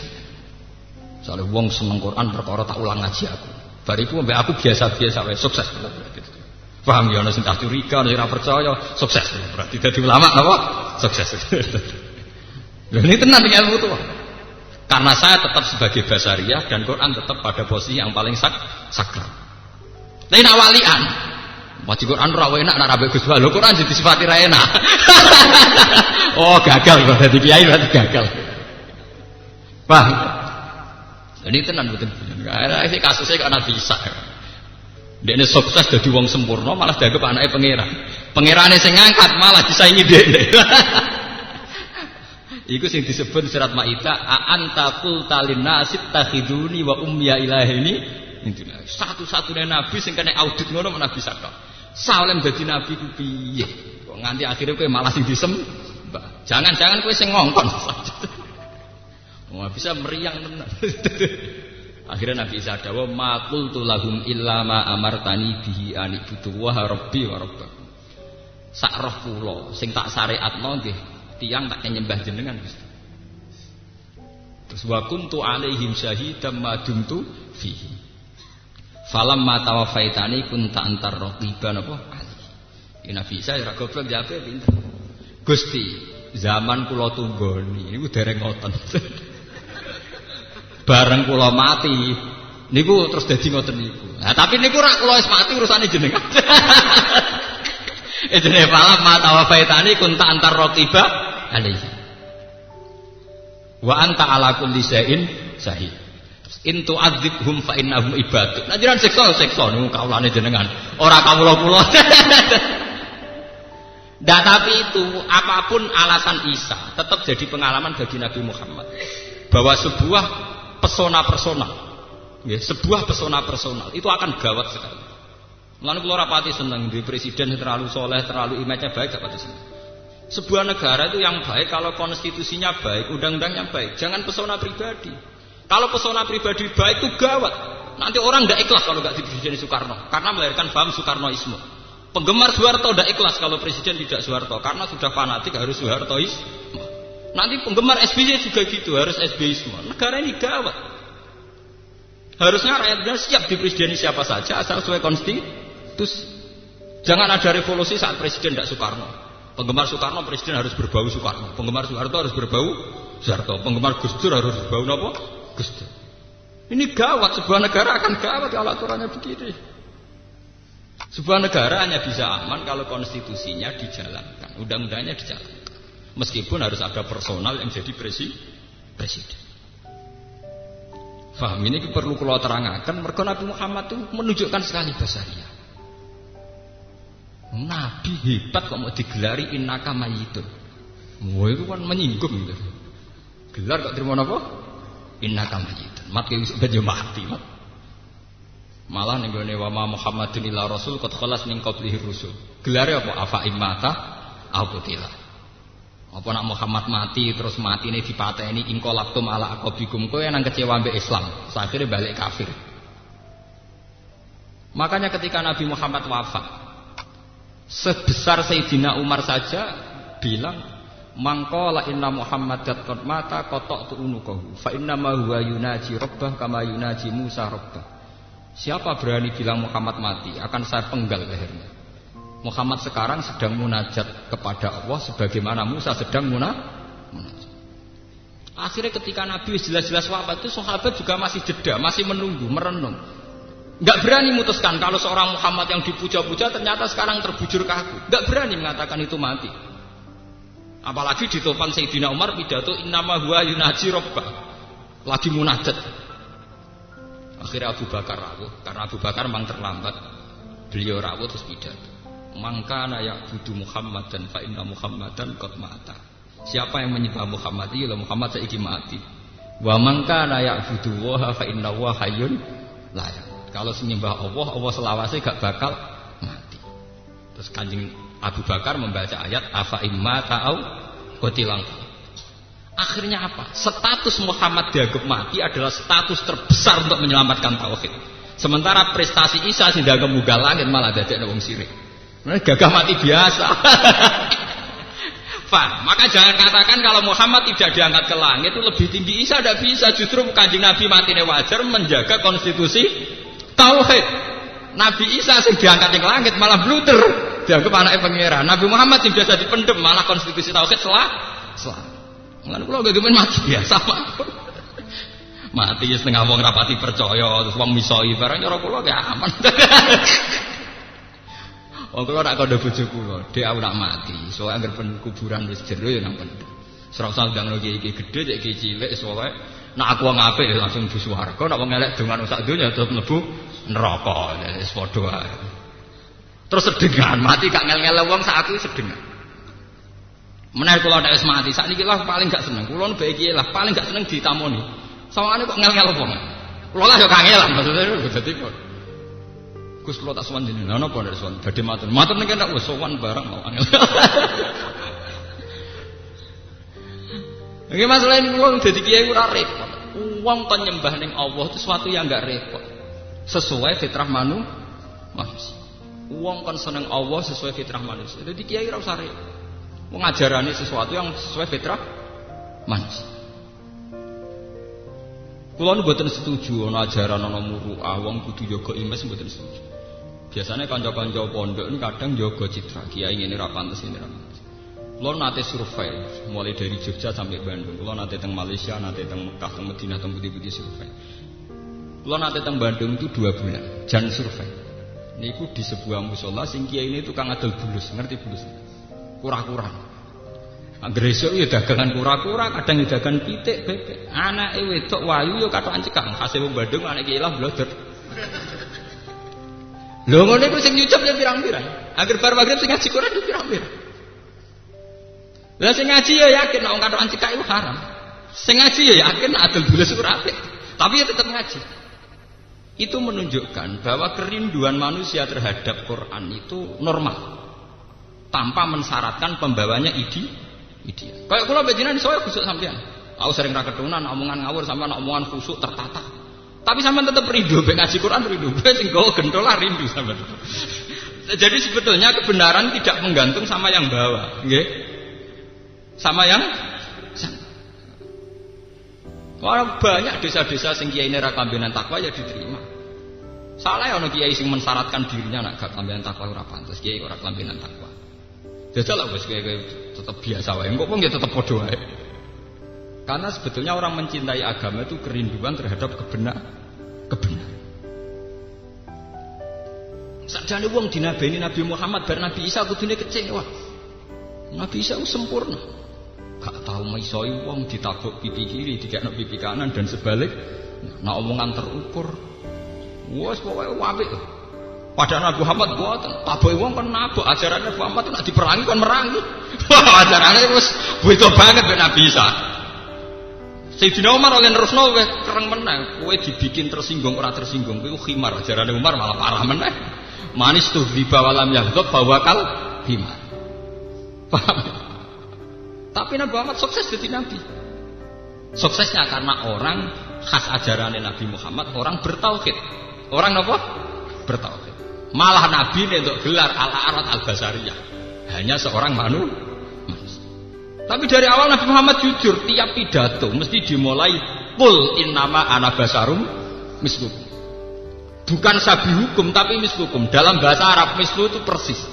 Soale wong seneng Quran perkara tak ulang ngaji aku. Bariku mbek aku biasa-biasa wae sukses. Paham ya ana sing tak curiga, ora percaya, sukses. Berarti dadi ulama napa? Sukses. Lha ini tenan ilmu tuh. Karena saya tetap sebagai basariyah dan Quran tetap pada posisi yang paling sakral. Tapi nak walian, maca Quran ora enak nak rabe Gus Bal. Quran jadi sifati ra enak. Oh, gagal kok dadi kiai berarti gagal. Paham? Ini tenan mboten. Karena iki kasusnya kok Nabi Isa. Dekne sukses dadi wong sempurna malah dianggap anake pangeran. Pangerane sing ngangkat malah disaingi dekne. Iku sing disebut surat Maidah, a'anta qulta lin-nasi takhiduni wa ummiya ilahi. Satu-satunya nabi sing kena audit ngono Nabi Isa. Salem dadi nabi ku piye? Kok nganti akhire kowe malah sing disembah. Jangan-jangan kowe sing ngongkon. Wah bisa meriang tenan. Akhirnya Nabi Isa dawuh ma qultu lahum illa ma amartani bihi an ibudu wa rabbi wa rabbakum. Sak roh kula sing tak syariatno nggih tiyang tak nyembah jenengan Gusti. Terus wa kuntu alaihim syahidan ma dumtu fihi. Falamma tawaffaitani kunta antar raqiban apa ali. Ya Nabi Isa ora goblok jape pinter. Gusti, zaman kula tunggoni niku dereng ngoten. Bareng kula mati niku terus dadi ngoten niku. Nah, tapi niku rak kula wis mati urusane jenengan. Idene falam ma tawafaitani kunta antar raqiba alaihi. Wa anta ala kulli syai'in syahid. In tu'adzibhum fa innahum ibaduk. Nah jenengan siksa niku kawulane jenengan. Ora kawula-kula. Nah, tapi itu apapun alasan Isa tetap jadi pengalaman bagi Nabi Muhammad bahwa sebuah pesona personal, ya, sebuah pesona personal itu akan gawat sekali. Lalu kalau rapati senang di presiden terlalu soleh, terlalu image-nya baik, gak pati senang. Sebuah negara itu yang baik kalau konstitusinya baik, undang-undangnya baik. Jangan pesona pribadi. Kalau pesona pribadi baik itu gawat. Nanti orang tidak ikhlas kalau nggak di Presiden Soekarno, karena melahirkan paham Soekarnoisme. Penggemar Soeharto tidak ikhlas kalau presiden tidak Soeharto, karena sudah fanatik harus Soehartoisme. Nanti penggemar SBY juga gitu, harus SBY semua. Negara ini gawat. Harusnya rakyatnya siap di presiden siapa saja asal sesuai konstitusi. Jangan ada revolusi saat presiden tidak Soekarno. Penggemar Soekarno presiden harus berbau Soekarno. Penggemar Soeharto harus berbau Soeharto. Penggemar Gus Dur harus berbau apa? Gus Dur. Ini gawat, sebuah negara akan gawat kalau aturannya begini. Sebuah negara hanya bisa aman kalau konstitusinya dijalankan, undang-undangnya dijalankan. Meskipun harus ada personal yang jadi presiden. Faham ini perlu kalau terangkan. Mereka Nabi Muhammad itu menunjukkan sekali basariyah. Nabi hebat kok mau digelari innaka mayyitun. Wah itu kan menyinggung gitu. Gelar kok terima apa? Innaka mayyitun. Mat ki wis mati. Malah ning gone wa Muhammadun illa rasul qad khalas min qablihi rusul. Gelare apa? Afa imata au qutila. Apa nak Muhammad mati terus matine dipateni ingkolaktum ala aqabikum, kowe nang kecewa mbek Islam, akhirnya balik kafir. Makanya ketika Nabi Muhammad wafat, sebesar Sayyidina Umar saja bilang mangqala inna Muhammadan qad mata qata'tu unuqahu fa inna ma huwa yunaji rabbah kama yunaji Musa rabbah. Siapa berani bilang Muhammad mati akan saya penggal lehernya. Muhammad sekarang sedang munajat kepada Allah sebagaimana Musa sedang munajat. Akhirnya ketika Nabi jelas-jelas wafat itu sahabat juga masih jeda, masih menunggu, merenung. Enggak berani memutuskan kalau seorang Muhammad yang dipuja-puja ternyata sekarang terbujur kaku. Enggak berani mengatakan itu mati. Apalagi di topan Sayyidina Umar pidato innama huwa yunaji rabbah. Lagi munajat. Akhirnya Abu Bakar rawuh, karena Abu Bakar memang terlambat. Beliau rawuh terus pidato. Mangkana ya'budu Muhammadan fa inna Muhammadan qad mata. Siapa yang menyembah Muhammad ya Muhammad saiki mati. Wa mangkana ya'budu wa fa inna wa hayyun la yamut. Kalau menyembah Allah, Allah selawase gak bakal mati. Terus Kanjeng Abu Bakar membaca ayat afa imma ta'au qutilang. Akhirnya apa? Status Muhammad dianggap mati adalah status terbesar untuk menyelamatkan tauhid. Sementara prestasi Isa sing dianggap munggah langit malah dadekno wong sirik. Gagah mati biasa. Fah, maka jangan katakan kalau Muhammad tidak diangkat ke langit itu lebih tinggi Isa, tidak bisa. Justru Kanjeng Nabi matinya wajar menjaga konstitusi tauhid. Nabi Isa yang diangkat ke langit malah bluter, dianggap anaknya pangeran. Nabi Muhammad yang biasa dipendem malah konstitusi tauhid salah. Mulane kula gak gemen mati biasa mawon. Mati setengah wong rapati percaya terus wong misoi barang cara kula gak aman. Wong kula nak kandha bojo kula, dhek aku nak mati. Soale anggere kuburan wis jero ya nang pendem. Ora usah ndangno iki gedhe cek iki cilik soale nak aku wong apik langsung di swarga, nak wong elek dongan sak donya tetep mlebu neraka. Wis padha wae. Terus sedengan mati gak ngel-ngel wong sak aku sedengan. Menawa kula nek wis mati, sakniki lah paling gak seneng. Kula nek iki lah paling gak seneng ditamoni. Sawangane kok ngel-ngel wong. Kula lah yo kangelan maksudnya dadi kok. Gus kula tak sowan jenengan napa nek sowan badhe matur. Matur nek nek wis sowan bareng mau angel. Nggih masalah ini kula dadi kiai ora repot. Wong kon nyembah ning Allah itu sesuatu yang enggak repot. Sesuai fitrah manusia. Wong kon seneng Allah sesuai fitrah manusia. Dadi kiai ora usah repot. Wong ajarane sesuatu yang sesuai fitrah manusia. Kula nu mboten setuju ana ajaran ana muru'ah wong kudu jaga imes mboten setuju. Biasanya kanca-kanca pondok ini kadang jaga citra kiai ngene ra pantes ini ra pantes. Kula nate survei mulai dari Jogja sampai Bandung. Kula nate teng Malaysia, nate teng Mekah, teng Madinah, teng putih-putih survei. Kula nate teng Bandung itu 2 bulan, jan survei. Niku di sebuah musala sing kiai ini tukang adol bulus, ngerti bulus? Kura-kura. Anggere esuk ya dagangan kura-kura, kadang ya dagangan pitik, bebek. Anake wedok wayu ya katokan cekak, khase wong Bandung anak kiai lah blodor. Lho ngene iku sing nyucup ya pirang-pirang. Angger bar magrib sing ngaji Quran ya pirang-pirang. Lah sing ngaji ya yakin nek wong katokan cekak iku haram. Sing ngaji ya yakin nek adol bulus ora apik. Tapi ya tetap ngaji. Itu menunjukkan bahwa kerinduan manusia terhadap Quran itu normal. Tanpa mensyaratkan pembawanya ideal. Kayak kula bejinan saya khusuk sampean. Aku sering ra ketunan omongan ngawur sampean omongan khusuk tertata. Tapi sampean tetap rindu mek ngaji Quran rindu. Sing gowo gendola rindu sampean. Jadi sebetulnya kebenaran tidak menggantung sama yang bawa, nggih. Sama yang Wah banyak desa-desa sing kiai ra kambenan takwa ya diterima. Salah ana kiai sing mensyaratkan dirinya nak gak kambenan takwa ora pantes, kiai ora kambenan takwa. Jajal lah wis kiai tetap biasa wae. Engko pun ya tetap padha wae. Karena sebetulnya orang mencintai agama itu kerinduan terhadap kebenaran. Sakjane wong dinabeni Nabi Muhammad bar Nabi Isa kudune kecewa. Nabi Isa itu sempurna. Gak tahu misoi wong ditabuk pipi kiri, dikekno pipi kanan dan sebalik. Nah omongan terukur. Wes pokoke apik. Padahal Nabi Muhammad boten, tabuke wong kan nabuk ajarannya Nabi Muhammad nek diperangi kon merangi. Wah, ajarane wis beda banget mek Nabi Isa. Sayyidina Umar oleh nerusno wis kereng meneh, kowe dibikin tersinggung ora tersinggung, kuwi khimar ajarane Umar malah parah meneh. Manis tuh riba walam yahdab bawakal himar. Paham? Tapi Nabi Muhammad sukses jadi nabi. Suksesnya karena orang khas ajarannya Nabi Muhammad orang bertauhid. Orang apa? Bertauhid. Malah Nabi ini untuk gelar al-arat al-basariyah hanya seorang manusia. Tapi dari awal Nabi Muhammad jujur, tiap pidato mesti dimulai qul innama ana basarum mislukum. Bukan sabi hukum tapi mislukum. Dalam bahasa Arab mislu itu persis.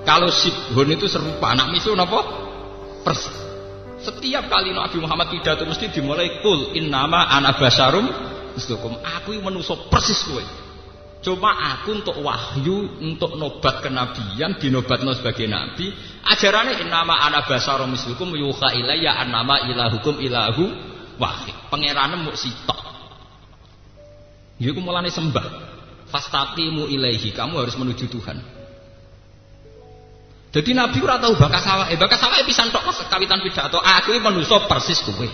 Kalau sibhun itu serupa, anak mislu apa? Persis. Setiap kali Nabi Muhammad pidato mesti dimulai qul innama ana basarum mislukum. Aku manusia persis kowe. Cuma aku untuk wahyu, untuk nobat kenabian, dinobatno sebagai nabi. Ajarannya innama ana basarum mislukum yuha ilayya annama ilahukum ilahu wahid. Pangerane muk sitok. Iku mulane sembah. Fastaqimu ilaihi, kamu harus menuju Tuhan. Jadi nabi ora tau bakas awake pisan tok kawitan pidato. Aku iki manusa persis kowe.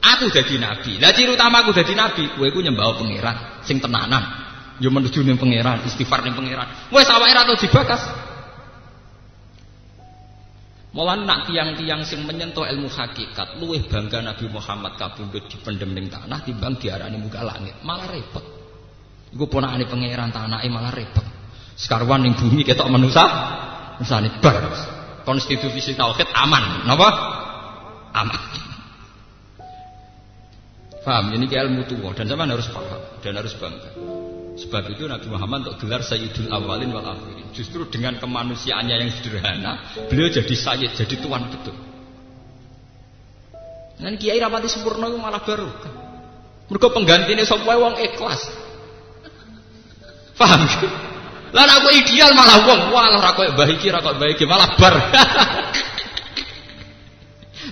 Aku dadi nabi. Lah ciri utama aku dadi nabi, kowe iku nyembah pangeran sing tenanan. Yo menuju ning pangeran, istighfar ning pangeran. Wes awake ora tau dibakas. Mulane nak tiang-tiang sing menyentuh ilmu hakikat luwih bangga Nabi Muhammad kabundut dipendem ning tanah timbang diarani muka langit, malah repot. Iku ponakane pangeran tanake malah repot. Sekarwan ning bumi ketok manusa, manusa bar. Konstitusi tauhid aman, napa? Aman. Paham? Ini ilmu tua dan zaman harus paham dan harus bangga. Sebab itu Nabi Muhammad untuk gelar Sayyidul Awalin wal Akhirin. Justru dengan kemanusiaannya yang sederhana, beliau jadi sayyid, jadi tuan betul. Dan kiai rapati sempurna itu malah baru. Mergo penggantine sapa wong ikhlas. Paham? Lah aku ideal malah wong, wah ora koyo mbah iki, ora koyo mbah iki malah bar.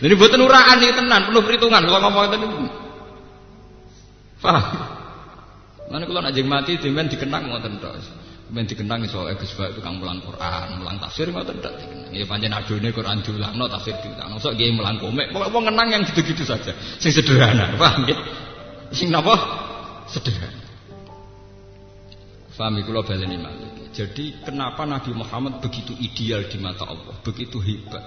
Ini mboten uraan iki tenan, penuh perhitungan kalau ngomong ngoten niku. Paham? Lan kula nek mati dimen dikenang ngoten tok. Men dikenang iso Gus Bak tukang mulang Quran, mulang tafsir ngoten tok dikenang. Ya pancen adone Quran diulangno, tafsir diulangno. Sok nggih mulang komik, pokoke wong ngenang yang gitu-gitu saja. Sing sederhana, paham nggih? Sing napa? Sederhana. Paham kula baleni malih. Jadi kenapa Nabi Muhammad begitu ideal di mata Allah, begitu hebat,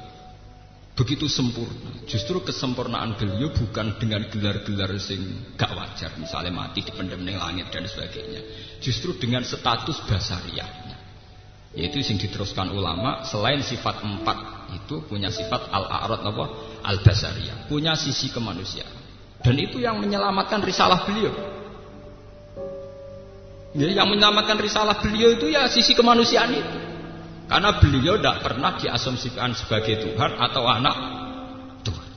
begitu sempurna? Justru kesempurnaan beliau bukan dengan gelar-gelar sing gak wajar, misalnya mati dipendem ning langit dan sebagainya. Justru dengan status basariyahnya, yaitu sing diteruskan ulama selain sifat 4 itu punya sifat al-a'rad apa? Al-basariyah, punya sisi kemanusiaan. Dan itu yang menyelamatkan risalah beliau. Ya, yang menyelamatkan risalah beliau itu ya sisi kemanusiaan itu. Karena beliau tidak pernah diasumsikan sebagai Tuhan atau anak Tuhan.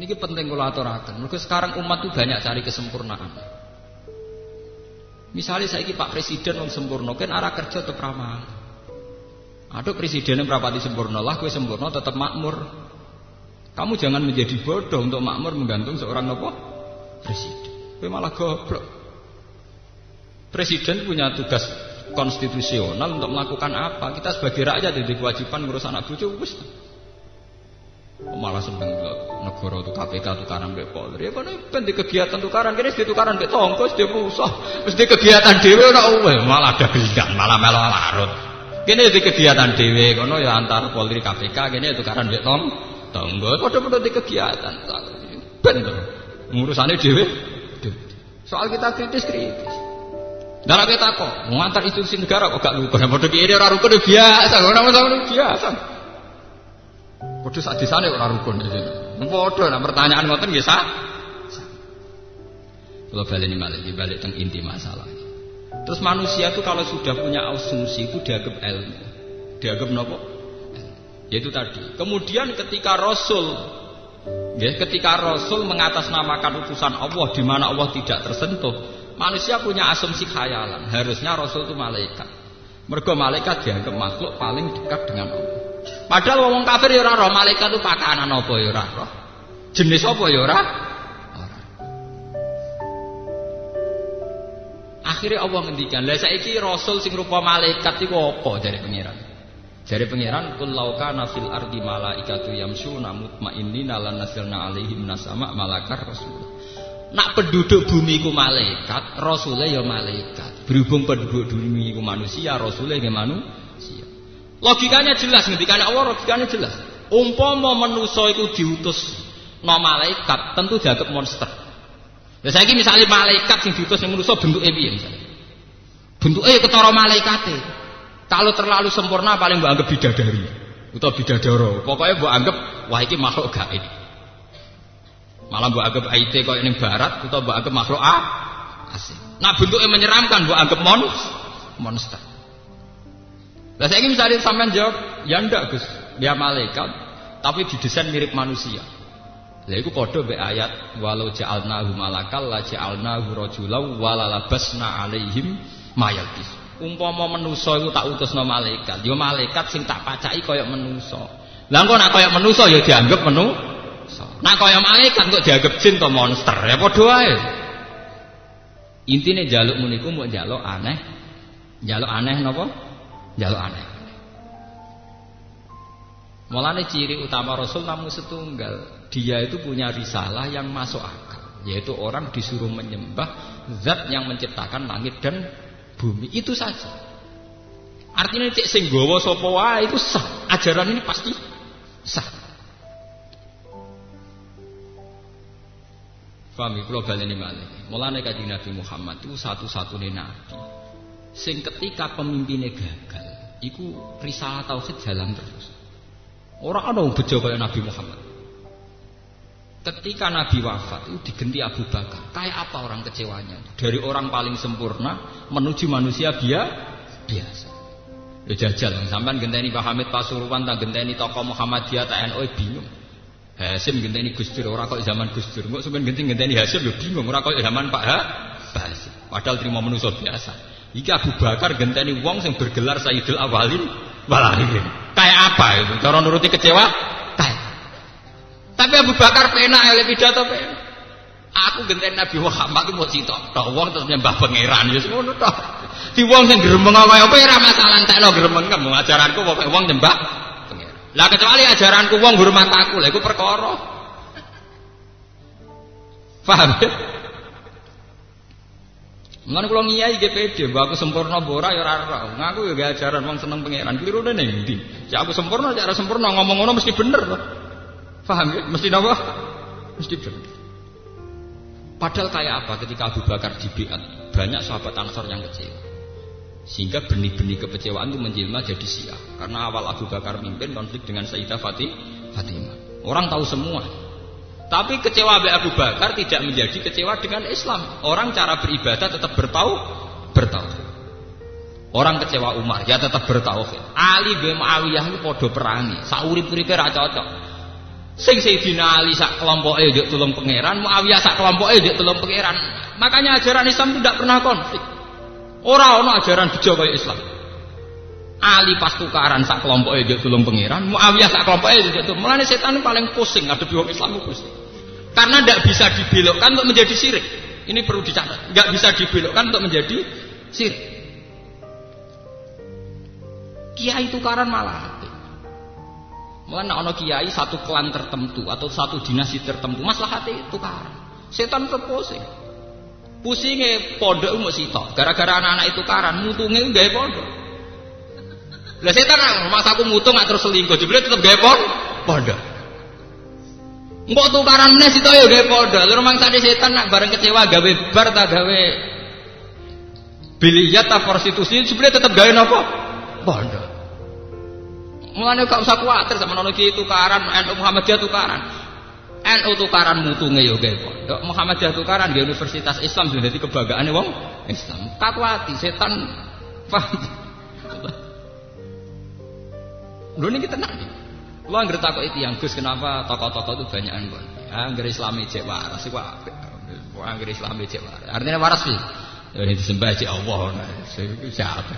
Ini penting kalau aturakan. Mereka sekarang umat itu banyak cari kesempurnaan. Misalnya saya Pak Presiden yang sempurna, kan arah kerja tetap ramah. Ada presiden yang berapati sempurna lah, gue sempurna tetap makmur. Kamu jangan menjadi bodoh untuk makmur menggantung seorang apa? Presiden. Gue malah goblok. Presiden punya tugas konstitusional untuk melakukan apa? Kita sebagai rakyat ada kewajiban ngurus anak bojo wis. Malah seneng negara itu KPK tukaran mbek Polri. Ya kan di kegiatan tukaran kene ditukaran mbek tonggo wis musuh. Wis di kegiatan dhewe ora malah ada bidang, malah melo larut. Kene di kegiatan dhewe kono ya antar Polri KPK kene tukaran mbek tonggo. Padha-padha di kegiatan. Ben ngurusane dhewe. Soal kita kritis. Darah kita kok mengantar institusi negara kok gak rukun. Padha kiri ora rukun biasa, ora biasa. Padha sak desane ora rukun iki. Padha nek pertanyaan ngoten nggih sah. Kalau baleni malih balik teng inti masalah. Terus manusia itu kalau sudah punya asumsi itu dianggap ilmu. Dianggap napa? Yaitu tadi. Kemudian ketika Rasul mengatasnamakan utusan Allah di mana Allah tidak tersentuh, manusia punya asumsi khayalan. Harusnya Rasul itu malaikat. Mergo malaikat dianggap makhluk paling dekat dengan Allah. Padahal wong kafir ya ora roh malaikat itu pakanan apa ya ora roh. Jenis apa ya ora? Akhirnya Allah ngendikan, "Lah saiki Rasul sing rupa malaikat iku apa?" jare pangeran. Jare pangeran, "Qul law kana fil ardi malaikatu yamshuna mutmainnina lan nazzalna 'alaihim nasama malakar rasul." Nak penduduk bumi ku malaikat, Rasulnya ya malaikat. Berhubung penduduk bumi ku manusia, Rasulnya ya manusia. Logikanya jelas, ngendikane Allah logikanya jelas. Umpama manusa iku diutus no malaikat, tentu dianggap monster. Ya saiki misalnya malaikat sing diutus ning manusa bentuke piye misalnya? Bentuke ketara malaikate. Kalau terlalu sempurna paling mbok anggap bidadari utawa bidadara. Pokoknya mbok anggap wah iki makhluk gaib. Malah mbok anggap IT koyo ning barat utawa mbok anggap makhluk asing. Nah bentuknya menyeramkan mbok anggap monster. Lah saiki misalnya sampean jawab, ya ndak Gus, dia malaikat tapi didesain mirip manusia. Lah iku padha mbek ayat walau ja'alnahu malakal la ja'alnahu rajulan walalabasna alaihim mayalbis. Umpama manusa iku tak utusna malaikat, ya malaikat sing tak pacaki koyo manusa. Lah engko nek koyo manusa ya dianggap nah kaya malaikat kok dianggap jin atau monster ya padha wae. Intine njaluk meniku mbok njaluk aneh. Njaluk aneh napa? Njaluk aneh. Mulane ciri utama Rasul namung setunggal. Dia itu punya risalah yang masuk akal, yaitu orang disuruh menyembah zat yang menciptakan langit dan bumi. Itu saja. Artinya cek sing gawa sapa wae iku sah. ajaran ini pasti sah. Paham ya, kalau baleni malih. Mulane Kanjeng Nabi Muhammad itu satu-satunya nabi sing ketika pemimpinnya gagal, iku risalah tauhid jalan terus. Orang ana wong bejo kaya Nabi Muhammad. Ketika Nabi wafat itu digenti Abu Bakar. Kayak apa orang kecewanya? Dari orang paling sempurna menuju manusia biasa. Ya jajal, sampean genteni Pak Hamid Pasuruan, tak genteni tokoh Muhammadiyah, tak NU bingung. Hasim genteni Gus Dur, ora kok zaman Gus Dur. Kok sampean genteni Hasim yo bingung, ora kok zaman Pak Hasim. Padahal terima manusia biasa. Iki Abu Bakar genteni wong sing bergelar Sayyidul Awalin wal Akhirin. Kayak apa itu? Cara nuruti kecewa? Kayak. Tapi Abu Bakar penak oleh pidato penak. Aku genteni Nabi Muhammad ku mau citok. Tok wong terus nyembah pangeran ya ngono tok. Di wong sing gremeng kaya apa ora masalah entekno gremeng kamu ajaranku pokoke wong nyembah pangeran. Lah kecuali ajaranku wong hormat aku, lha iku perkara. Paham ya? Mulane kula ngiyai nggih pede, mbok aku sempurna mbok ora ya ora ora. Ngaku ya gak ajaran wong seneng pangeran. Klirune ning ndi? Cek aku sempurna, cek ora sempurna ngomong ngono mesti bener to. Paham ya? Mesti napa? Mesti bener. Padahal kayak apa ketika Abu Bakar dibiat, banyak sahabat Ansor yang kecewa. Sehingga benih-benih kekecewaan itu menjelma jadi Syiah. Karena awal Abu Bakar mimpin konflik dengan Sayyidah Fatimah. Orang tahu semua. Tapi kecewa Abu Bakar tidak menjadi kecewa dengan Islam. Orang cara beribadah tetap bertauhid. Orang kecewa Umar ya tetap bertauhid. Ali bin Muawiyah itu podo perangi. Saurip-uripe ra cocok. Sing Sayyidina Ali sak kelompoke njuk tulung pangeran, Muawiyah sak kelompoke njuk tulung pangeran. Makanya ajaran Islam tidak pernah konflik. Ora ana ajaran bejo kaya Islam. Ali pas tukaran sak kelompoke njuk tulung pangeran, Muawiyah sak kelompoke njuk tulung. Mulane setan paling pusing ngadepi wong Islam pusing. Karena tidak bisa dibelokkan untuk menjadi syirik. Ini perlu dicatat. Tidak bisa dibelokkan untuk menjadi syirik. Kiai tukaran malah. Mulanya ono kiai satu klan tertentu atau satu dinasti tertentu, maslahate tukaran. Setan tetap pusing. Pusingnya pondok umuk sitok. Gara-gara anak-anak itu tukaran, mutungnya gawe pondok. Lah setan masa aku mutung gak terus selingkuh, jebule tetap gawe pondok. Mbok tukaran meneh sitok ya gawe pondok. Lha mangsane setan nak bareng kecewa gawe bar ta gawe biliyat ta prostitusi, jebule tetap gawe napa? Pondok. Mulane gak usah kuwatir sama nono kiai tukaran, NU Muhammadiyah tukaran. NU tukaran mutunge ya gawe pondok, Muhammadiyah tukaran di Universitas Islam sudah dadi kebanggaane wong Islam. Kakuati setan paham. Lho niki tenan iki. Kula anggere takoki tiyang Gus kenapa tokoh-tokoh itu banyakan kok. Anggere Islami cek waras iku apik. Anggere Islami cek waras. Artinya waras sih. Ya disembah cek Allah. Iku siapa?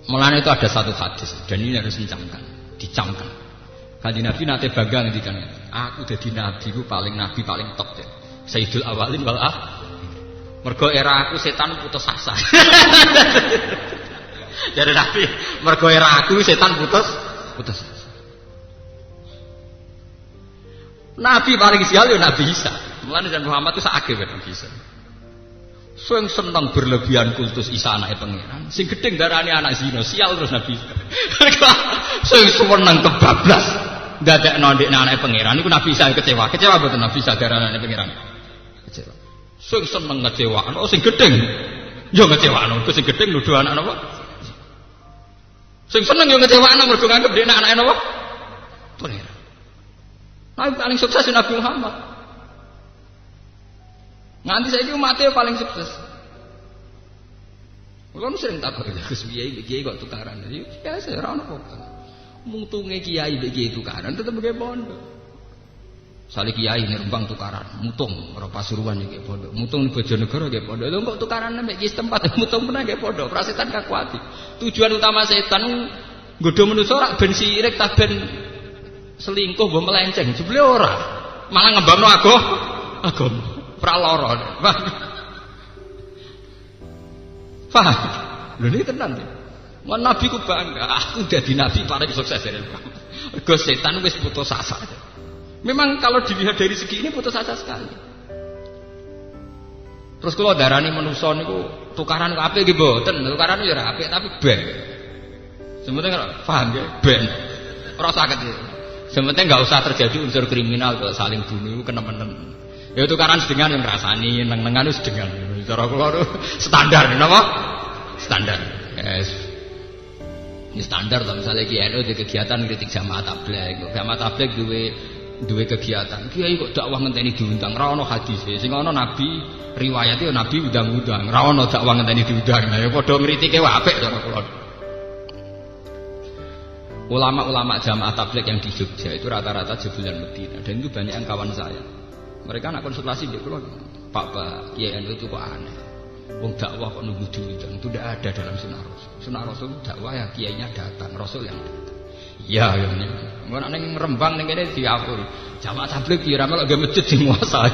Mulane itu ada satu hadis dan ini harus dicamkan. Kanjeng Nabi nate bangga ngendikan, aku dadi nabi ku paling top ya. Sayyidul Awalin wal Akhirin. Mergo era aku setan putus asa. Jadi Nabi, mergo era aku setan putus asa. Nabi paling sial ya Nabi Isa. Mulane dan Muhammad itu sakake Nabi Isa. Sing seneng berlebihan kultus Isa anake pangeran, sing gedeng darane anak zina, sial terus Nabi. Sing seneng kebablas ndadekno ndekne anake pangeran niku Nabi Isa kecewa. Kecewa mboten Nabi Isa darane anake pangeran? Kecewa. Sing seneng ngecewakno, sing gedeng ya ngecewakno, sing gedeng nuduh anak napa? Sing seneng ya ngecewakno mergo nganggep ndekne anake napa? Pangeran. Nabi paling sukses Nabi Muhammad. Nganti saiki umatnya paling sukses. Kalau sering takut ya, Gus kiai kok tukaran. Ya saya ora ono apa. Mutunge kiai mbek kiai tukaran tetep nggih pondok. Sale kiai Rembang tukaran, mutung ora Pasuruan nggih pondok. Mutung Bojonegoro nggih pondok. Lho kok tukaran mbek kiai setempat mutung pernah nggih pondok. Prasetan kakuati. Tujuan utama setan nggodho manusa ora ben sirik ta ben selingkuh mbok melenceng. Jebule ora. Malah ngembangno agama. Praloro, paham? Lho ini tenan deh. Nabi ku bangga, aku jadi nabi paling sukses dari Mergo setan wis putus asa. Memang kalau dilihat dari segi ini putus asa sekali. Terus kalau darani manusa niku tukaran kok apik nggih mboten, tukaran ya ora apik tapi ben. Sementing paham ya, ben. Ora sakit ya. Sementing enggak usah terjadi unsur kriminal kalau saling bunuh kenemen. Ya tukaran sedengan yang ngrasani, neng-nengan wis sedengan. Cara kula standar napa? Standar. Yes. Ini standar to misalnya KNU di kegiatan kritik jamaah tabligh. Jamaah tabligh duwe kegiatan. Kiai kok dakwah ngenteni diundang, ra ono hadis. Sing ono nabi riwayate ya nabi undang-undang, ra ono dakwah ngenteni diundang. Nah ya padha ngritike wae apik cara kula. Ulama-ulama jamaah tabligh yang di Jogja itu rata-rata jebulan Medina dan itu banyak yang kawan saya. Mereka nak konsultasi di kula, Pak Kiai NU itu kok aneh. Wong dakwah kok nunggu diundang, itu tidak ada dalam sunnah Rasul. Sunnah Rasul dakwah ya kiainya datang, Rasul yang datang. Iya ya ini. Ngono ning Rembang ning kene diatur. Jamaah tabligh ki ora melok nggih masjid dimuasai.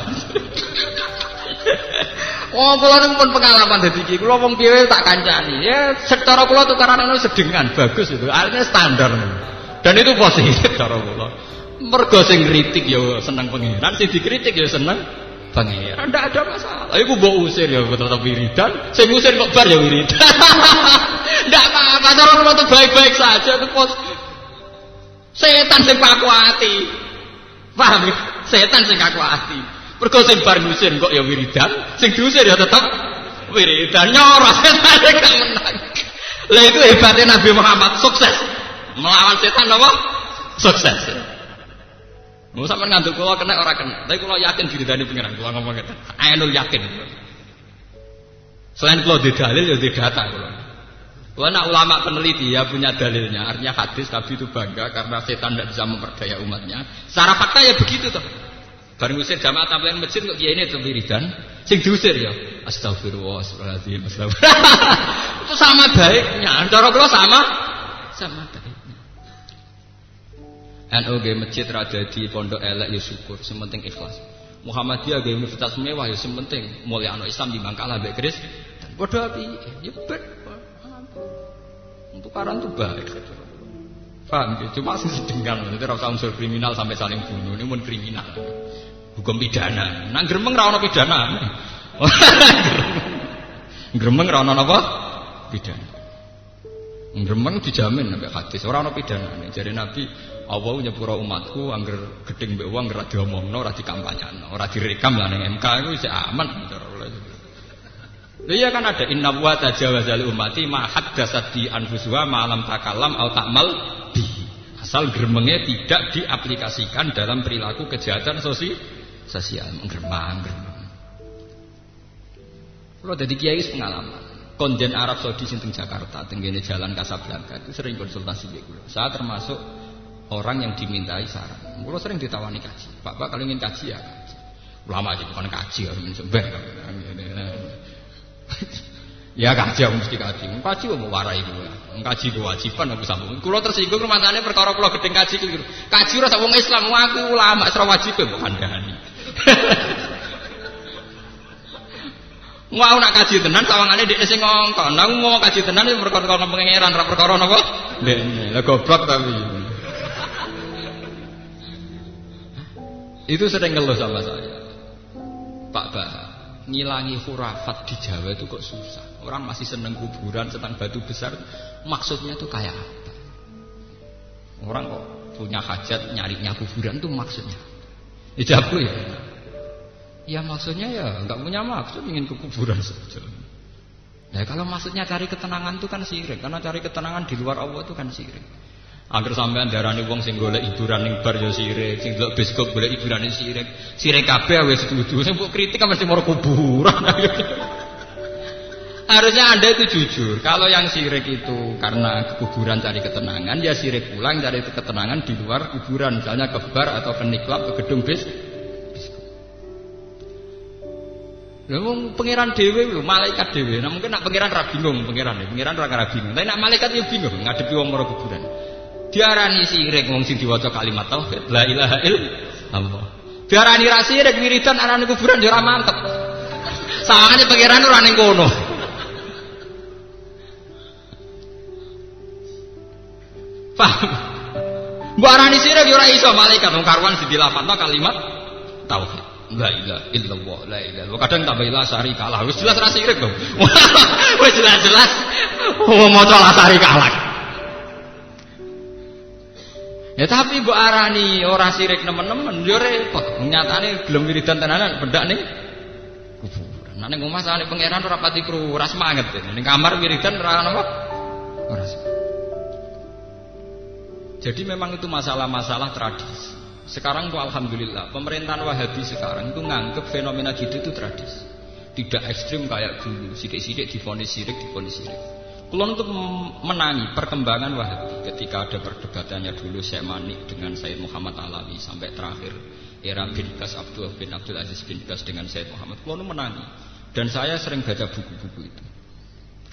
Oh, kula niku pun pengalaman dadi iki. Kula wong piye tak kancani. Ya secara kula tukaran ana sedengan bagus itu. Artinya standar. Dan itu positif cara kula. Mergo sing kritik ya seneng pangeran, sing dikritik ya seneng pangeran. Ndak ada masalah. Iku mbok usir ya tetep wiridan, sing usir kok bar ya wiridan. Ndak apa-apa, cara kula tuh baik-baik saja itu setan sing pakuati. Paham ya? Setan sing kakuati. Mergo sing bar ngusir kok ya wiridan, sing diusir ya tetep wiridan. Nyoros setan gak menang. Lah itu hebatnya Nabi Muhammad, sukses melawan setan apa? Sukses. Mau sampean ngandung kula kena ora kena. Tapi kula yakin diridani pengiran. Kula ngomong ngeten. Ainul yakin. Selain kula di dalil ya di data kula. Kula nak ulama peneliti ya punya dalilnya. Artinya hadis Nabi itu bangga karena setan tidak bisa memperdaya umatnya. Secara fakta ya begitu toh. Bareng usir jamaah tabligh masjid kok kiai ini wiridan, sing diusir ya astagfirullah astagfirullahaladzim. Itu sama baiknya. Cara kula sama baiknya. NU nggih masjid rada di pondok elek ya syukur, sementing ikhlas. Muhammadiyah nggih universitas mewah ya sementing mulyakno Islam di Bangkalan mbek Kristen. Padha piye? Ya bet. Untuk karan tuh baik. Paham ya? Cuma sing sedengan, nanti ora usah unsur kriminal sampai saling bunuh, ini mun kriminal. Hukum pidana. Nang gremeng ra ono pidana. Gremeng ra ono napa? Pidana. Gremeng dijamin sampai hadis, ora ono pidana. Jare Nabi Allah nyepuro umatku angger gedeng mbek wong ora diomongno, ora dikampanyano, ora direkam lah ning MK iku wis aman cara kula. Lha iya kan ada inna wa tajawazal ummati ma haddatsat bi anfusuha ma lam takallam au ta'mal bi. Asal gremenge tidak diaplikasikan dalam perilaku kejahatan sosial gremeng. Kula dadi kiai pengalaman. Konjen Arab Saudi sing teng Jakarta, tenggene Jalan Kasablanka itu sering konsultasi mbek kula. Saya termasuk orang yang dimintai saran. Kulo sering ditawani kaji. Pak kalau ingin kaji ya kaji. Ulama aja bukan kaji harus mencoba. Ya kaji aku mesti kaji. Kaji mau warai kulo. Kaji kewajiban aku sambung. Kulo tersinggung rumatane perkara kulo gedeng kaji keliru. Kaji ora sak wong Islam, aku ulama ora wajib kok kandhani. Mau nak kaji tenan sawangane dhek sing ngongkon. Aku mau kaji tenan ya perkara pangeran ora perkara napa? Ndek. Lah goblok tapi. Itu sering ngeluh sama saya, Pak Bah, ngilangi khurafat di Jawa itu kok susah. Orang masih seneng kuburan, senang batu besar. Maksudnya tuh kayak apa? Orang kok punya hajat nyarinya kuburan tuh maksudnya? Dijawab ya. Ya maksudnya ya nggak punya maksud ingin ke kuburan saja. Ya kalau maksudnya cari ketenangan itu kan syirik. Karena cari ketenangan di luar Allah itu kan syirik. Angger sampean darani wong sing golek hiburan ning bar ya sirik, sing delok bioskop golek hiburan sirik. Sirik kabeh wis setuju. Sing mbok kritik kan mesti mau kuburan. Harusnya Anda itu jujur. Kalau yang sirik itu karena kuburan cari ketenangan, ya sirik pulang cari ketenangan di luar kuburan, misalnya ke bar atau ke niklab, ke gedung bioskop. Lha wong pangeran dhewe lho, malaikat dhewe. Nah mungkin nak pangeran ra bingung, pangeran ra bingung. Tapi nak malaikat yo bingung ngadepi wong mara kuburan. Diarani sirik wong sing diwaca kalimat tauhid la ilaha illallah. Diarani ra sirik wiridan arane kuburan yo ora mantep. Sawangane pangeran ora ning kono. Paham? Mbok arani sirik yo ora iso malaikat wong karuan sing dilafadzno kalimat tauhid. La ilaha illallah, la ilaha. Kadang tambah la syarika lah. Wis jelas ra sirik to. Wis jelas-jelas wong maca la syarika lah. Ya tapi mbok arani ora sirik nemen-nemen yo repot. Nyatane gelem wiridan tenanan bedak ning kuburan. Nek ning omah sane pangeran ora pati kru, ora semangat. Ning kamar wiridan ora napa? Ora semangat. Jadi memang itu masalah-masalah tradisi. Sekarang tuh alhamdulillah pemerintahan Wahabi sekarang itu nganggep fenomena gitu itu tradisi. Tidak ekstrim kayak dulu, sidik-sidik divonis sirik, Kulon itu menangi perkembangan Wahabi ketika ada perdebatannya dulu Syekh Manik dengan Sayyid Muhammad Alawi sampai terakhir era bin Bas Abdul Aziz bin Bas dengan Sayyid Muhammad. Kulon menangi dan saya sering baca buku-buku itu.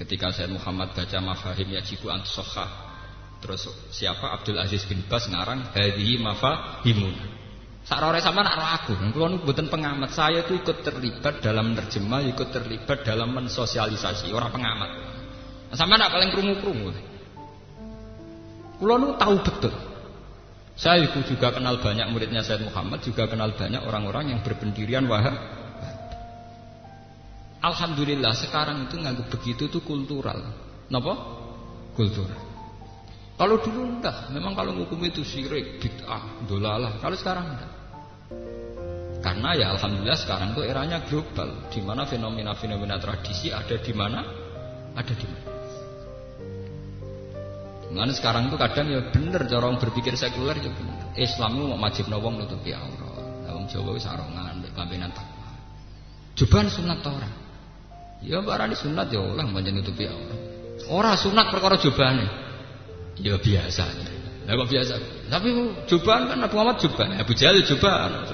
Ketika Sayyid Muhammad baca Mafahim Yajibu Antusokhah, terus siapa Abdul Aziz bin Bas ngarang hadhihi mafahimun. Sarore sampean nak aku, kula niku mboten pengamat. Saya itu ikut terlibat dalam menerjemah, ikut terlibat dalam mensosialisasi, orang pengamat. Sampean nak paling krungu-krungu. Kula niku tahu betul. Saya itu juga kenal banyak muridnya Sayyid Muhammad, juga kenal banyak orang-orang yang berpendirian Wahab. Alhamdulillah sekarang itu nganggep begitu itu kultural. Napa? Kultural. Kalau dulu enggak, memang kalau hukum itu syirik, bid'ah, dolalah. Kalau sekarang enggak. Karena ya alhamdulillah sekarang itu eranya global, di mana fenomena-fenomena tradisi ada di mana, ada di mana. Karena sekarang itu kadang ya bener cara orang berpikir sekuler ya bener. Islam itu mau wajib wong nutupi aurat. Wong Jawa wis sarongan, mbek kambenan takwa. Cobaan sunat ora. Ya barani sunat ya oleh pancen nutupi aurat. Ora sunat perkara jobane. Ya biasa. Lah kok biasa? Tapi cobaan kan Abu Muhammad cobaan, Abu Jahal cobaan.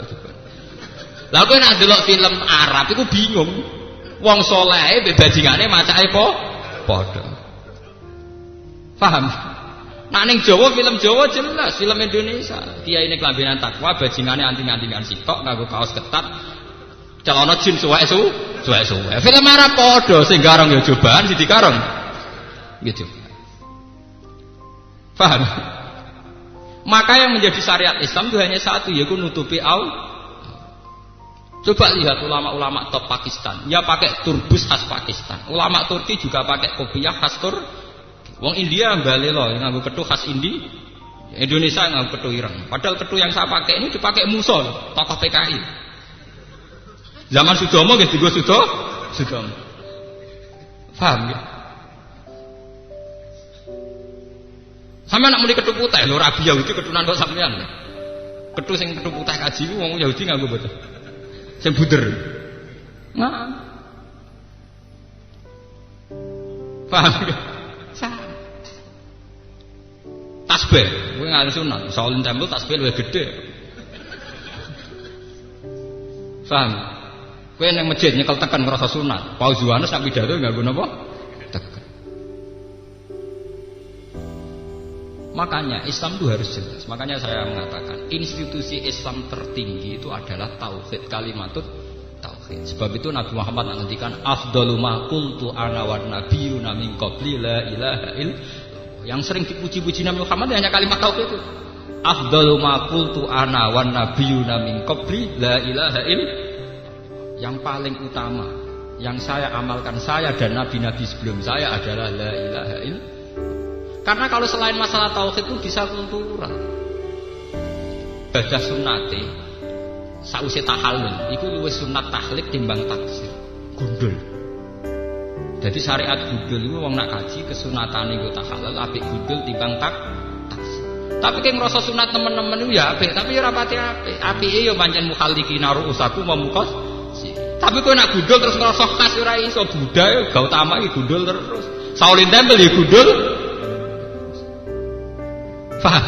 Lah kowe nek ndelok film Arab iku bingung. Wong saleh mbek bajingane macake padha. Paham? Nak ning Jawa film Jawa jelas, film Indonesia. Kiyaine kelambenan takwa, bajingane anting-antingan sitok nganggo kaos ketat. Celana jin suwek-suwek. Film Arab padha, sing garong ya cobaan, sing dikarong. Gitu. Paham? Maka yang menjadi syariat Islam itu hanya satu, yaitu nutupi aurat. Coba lihat ulama-ulama top Pakistan, ya pakai turbus khas Pakistan. Ulama Turki juga pakai kopiah khas Turki. Wong India balik loh, yang nganggo ketu khas Indi. Indonesia yang nganggo ketu ireng. Padahal ketu yang saya pakai ini dipakai Musa, tokoh PKI. Zaman Sudomo gitu, gue Sudomo. Paham ya? Sampai nak mulai ketu putih, lho Rabi Yahudi ketunan kok sampean. Ketu sing ketu putih kaji ku wong Yahudi nganggo boten. Sing buder. Nah. Paham ya? Tasbih, kowe ngalih sunat. Shaolin Temple tasbih luwih gedhe. Paham? Kowe ning masjid nyekel tekan ngrasa sunat. Paus Yohanes sak pidato nganggo napa? Tekan. Makanya Islam itu harus jelas. Makanya saya mengatakan institusi Islam tertinggi itu adalah tauhid, kalimatut tauhid. Sebab itu Nabi Muhammad menghentikan afdalu ma qultu ana wan nabiyyuna min qabli la ilaha illallah. Yang sering dipuji-puji Nabi Muhammad hanya kalimat tauhid itu. Afdalu ma qultu ana wan nabiyyuna min qabli la ilaha illallah. Yang paling utama yang saya amalkan, saya dan nabi-nabi sebelum saya adalah la ilaha illallah. Karena kalau selain masalah tauhid itu bisa kultural. Ibadah sunnate sausé tahallul iku luwih sunat tahlik timbang taksir. Gundul. Jadi syariat gundul itu wong nak kaji kesunatane nggo tahallul apik gundul timbang taksir. Tapi kayak ngerasa sunat temen-temen itu ya apik, tapi ya ora pati apik. Apike ya pancen mukhallikina ru'usaku memukos. Tapi kowe nak gundul terus ngerasa khas ora iso. Buddha ya Gautama iki gundul terus. Shaolin Temple ya gundul. Paham?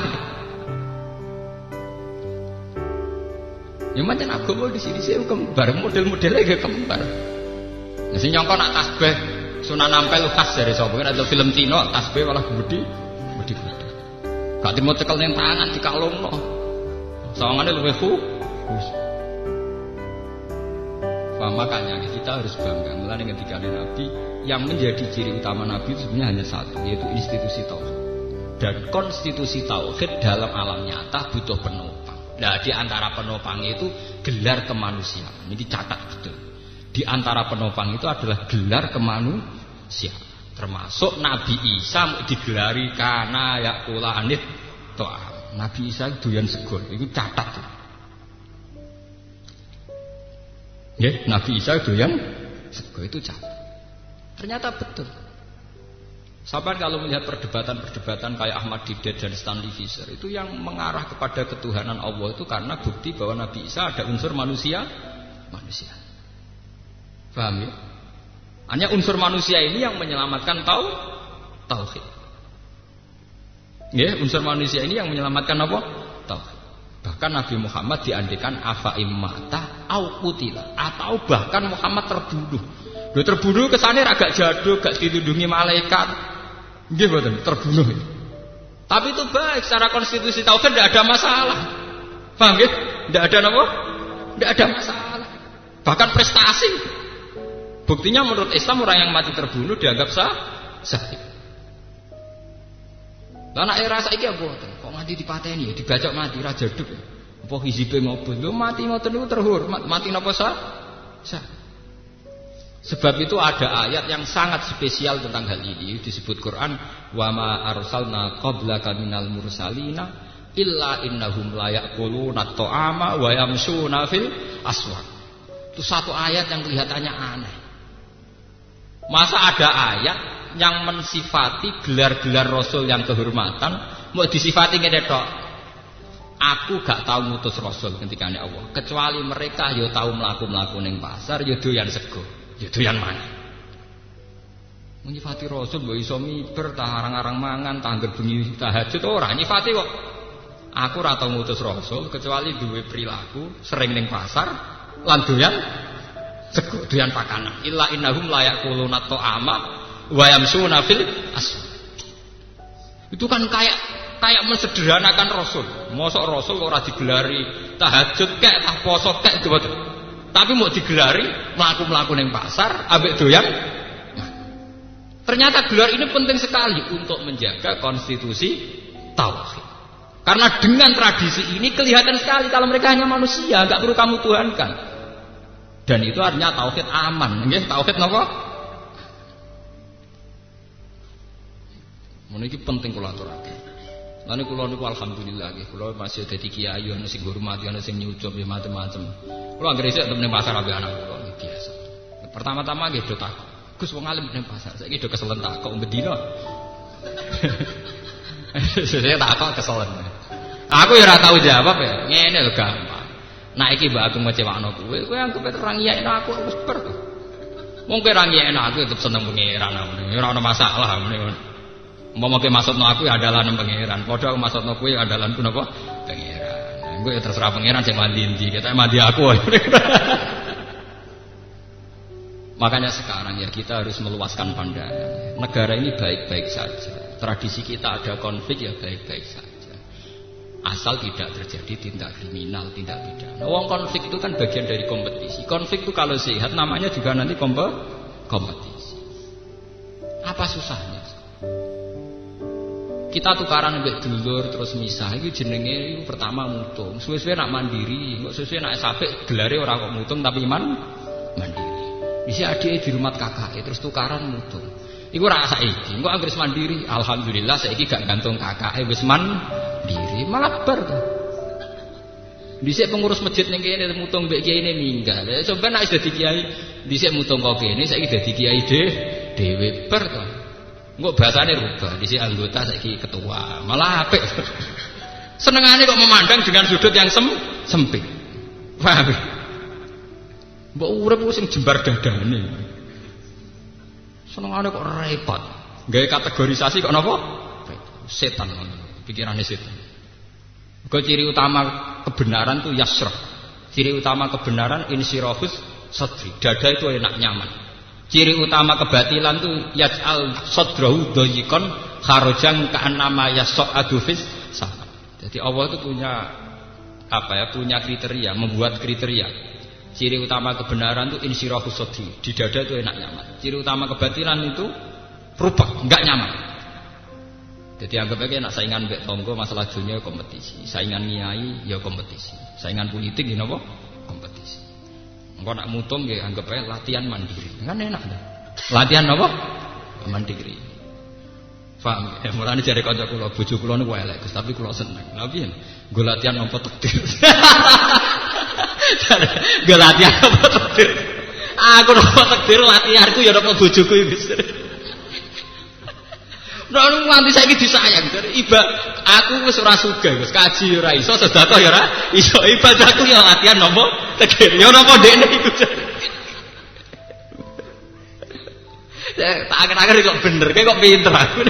Ya macam agama di sini sih kembar, model-modelnya kayak kembar. Nah, sing nyongko nak tasbih Sunan Ampel khas dari sapa? Ada film Cina tasbih malah gede. Gak timo cekel ning tangan dikalungno. Sawangane luwih khusus. Makanya kita harus bangga mulai ketika Nabi yang menjadi ciri utama Nabi itu sebenarnya hanya satu, yaitu institusi tauhid. Dan konstitusi tauhid dalam alam nyata butuh penopang. Nah, di antara penopang itu gelar kemanusiaan. Ini dicatat betul. Di antara penopang itu adalah gelar kemanusiaan. Termasuk Nabi Isa digelari kana yakulanit to'am. Nabi Isa doyan sego, itu catat. Nggih, Nabi Isa doyan sego itu catat. Ternyata betul. Sahabat kalau melihat perdebatan-perdebatan kayak Ahmad Didat dan Stanley Fisher itu yang mengarah kepada ketuhanan Allah itu karena bukti bahwa Nabi Isa ada unsur manusia. Paham ya? Hanya unsur manusia ini yang menyelamatkan tauhid. Ya, unsur manusia ini yang menyelamatkan apa? Tauhid. Bahkan Nabi Muhammad diandikan afa immata au qutila, atau bahkan Muhammad terbunuh. Dia terbunuh kesannya agak jadul, gak dilindungi malaikat. Nggih mboten, terbunuh. Tapi itu baik secara konstitusi tauhid, tidak ada masalah. Paham nggih? Tidak ada apa? Tidak ada masalah. Bahkan prestasi. Buktinya menurut Islam orang yang mati terbunuh dianggap syahid. Lah nek era saiki apa? Kok mati dipateni, dibacok mati ra jaduk. Apa hizibe ngobul? Lho mati ngoten niku terhormat, mati napa sah? Sebab itu ada ayat yang sangat spesial tentang hal ini disebut Quran wa ma arsalna qablaka minal mursalina illa innahum la yaquluna ta'ama wa yamshuna fil aswaq. Itu satu ayat yang kelihatannya aneh. Masa ada ayat yang mensifati gelar-gelar Rasul yang kehormatan mau disifati ngene tok. Aku gak tahu ngutus Rasul ketikane Allah, kecuali mereka yo tahu mlaku-mlaku ning pasar yo doyan sego. Ya doyan mangan. Nyifati Rasul mbok iso miber ta arang-arang mangan tangger bengi tahajud ora nyifati kok. Aku ora tau ngutus Rasul kecuali duwe perilaku sering ning pasar lan doyan sego, doyan pakanan. Illa innahum la yaquluna ta'ama wa yamsuna fil aswaq. Itu kan kayak mensederhanakan Rasul. Mosok Rasul kok ora digelari tahajud kek tah poso kek gitu. Tapi mau digelari melaku-melaku ning pasar ambek doyan. Ternyata gelar ini penting sekali untuk menjaga konstitusi tauhid. Karena dengan tradisi ini kelihatan sekali kalau mereka hanya manusia, enggak perlu kamu tuhankan. Dan itu artinya tauhid aman, nggih, tauhid napa? Meniki penting kula aturaken. Lan kula niku alhamdulillah nggih, kula masih dadi kiai ana sing hormati, ana sing nyucup ya macam-macam. Kula anggere isih temen pasar ambek anak kula biasa. Pertama-tama nggih do takok. Gus wong alim ning pasar, saiki do keselen takok bendina. Saya takok keselen. Aku ya ora tau jawab ya. Ngene lho gampang. Nah iki mbak aku ngecewakno kowe anggap ora ngiyekno aku wis ber to. Wong kowe ora ngiyekno aku tetep seneng pangeran ngene. Ora ono masalah ngene. Umpama kowe maksudno aku ya andalan pangeran. Padha aku maksudno kowe andalanku napa? Pangeran. Gue ya terserah pangeran sing mandi ndi, kita mandi aku. Makanya sekarang ya kita harus meluaskan pandangan. Negara ini baik-baik saja. Tradisi kita ada konflik ya baik-baik saja. Asal tidak terjadi tindak kriminal, tindak pidana. Wong konflik itu kan bagian dari kompetisi. Konflik itu kalau sehat namanya juga nanti kompetisi. Apa susahnya? Kita tukaran mbek dulur terus misah iki jenenge iku pertama mutung. Suwe-suwe nak mandiri, kok suwe-suwe nak sapik gelare ora kok mutung tapi mandiri. Bisa adike di rumah kakake terus tukaran mutung. Iku ora saiki. Engko anggere mandiri, alhamdulillah saiki gak gantung kakake wis mandiri, malah bar to. Dhisik pengurus masjid ning kene mutung mbek kiyaine minggat. Coba nek wis dadi kiai, dhisik mutung kok kene saiki dadi kiai dhewe bar to. Engko bahasane rubah, dhisik anggota saiki ketua. Malah apik. Senengane kok memandang dengan sudut yang sempit. Paham? Mbok urip ku sing jembar dadane. Senengane kok repot. Gawe kategorisasi kok napa? Setan ngono. Pikirane setan. Mergo ciri utama kebenaran itu yasrah. Ciri utama kebenaran insirahus sadri. Dada itu enak nyaman. Ciri utama kebatilan itu yaj'al sadrahu dhayiqan kharajan ka'annama yas'adu fis sama. Jadi Allah itu punya punya kriteria, membuat kriteria. Ciri utama kebenaran itu insirahus sadri. Di dada itu enak nyaman. Ciri utama kebatilan itu rubah, enggak nyaman. Jadi anggap aja nak saingan mbek tonggo masalah dunia kompetisi, saingan nyai ya kompetisi, saingan politik ya napa? Kompetisi. Engko nak mutung nggih anggap ae latihan mandiri. Kan enak ta. Latihan apa? Mandiri. Paham? Ya mulane jare kanca kula, bojo kula niku elek, Gus, tapi kula seneng. Lha piye? Nggo latihan nampa takdir. Nggo latihan nampa takdir. Aku nampa takdir latihanku ya nampa bojoku iki, Gus. Nah, nganti saiki disayang. Iba aku wis ora sugih, Gus. Kaji ora iso, sedekah ya ora iso. Ibadahku ya latihan nampa takdir. Ya nampa dekne iku. Tak akhir-akhir kok bener, kok pinter aku.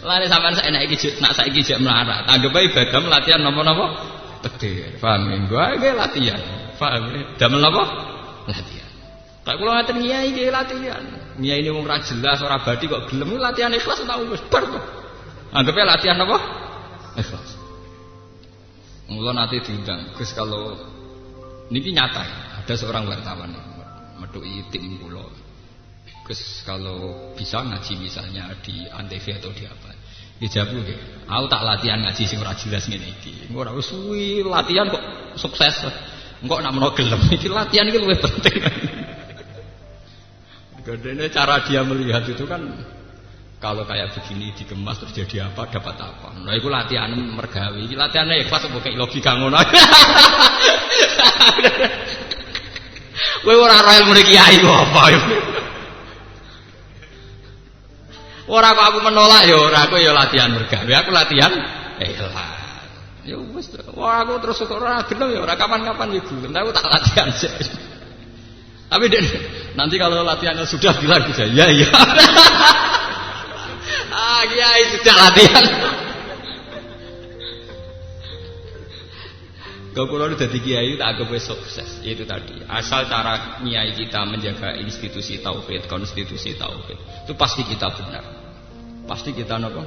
Lane sampean saiki jek melarat. Anggap ae ibadah latihan napa-napa takdir. Paham ya? Gue latihan. Paham ya? Damel napa? Latihan. Tak kula ngaten ngiyai iki latihan. Ngiyai ini wong ra jelas ora badi kok gelem latihan ikhlas tau wis bar kok. Anggap ae latihan napa? Ikhlas. Mula nanti diundang. Gus kalau niki nyata ada seorang wartawan metuki tim kula. Gus kalau bisa ngaji misalnya di Antv atau di apa. Dijawab nggih. Aku tak latihan ngaji sing ora jelas ngene iki. Engko ora wis suwi latihan kok sukses. Engko nek menawa gelem iki latihan iki luwih penting. Kadene cara dia melihat itu kan kalau kayak begini dikemas terjadi apa dapat apa. Nah iku latihan mergawe. Iki latihane ikhlas kok kaya logika ngono. Kowe ora ora ilmu kiai kok apa yo. Ora kok aku menolak ya ora, aku ya latihan mergawe, aku latihan ikhlas. Ya wis, wah aku terus ora gelem ya ora kapan-kapan ya gelem, aku tak latihan sih. Tapi nanti kalau latihannya sudah bilang bisa, ya ya. Kiai sudah latihan. Kau kalau udah jadi kiai tak anggap sukses, yaitu tadi. Asal cara kiai kita menjaga institusi tauhid, konstitusi tauhid, itu pasti kita benar, pasti kita nopo.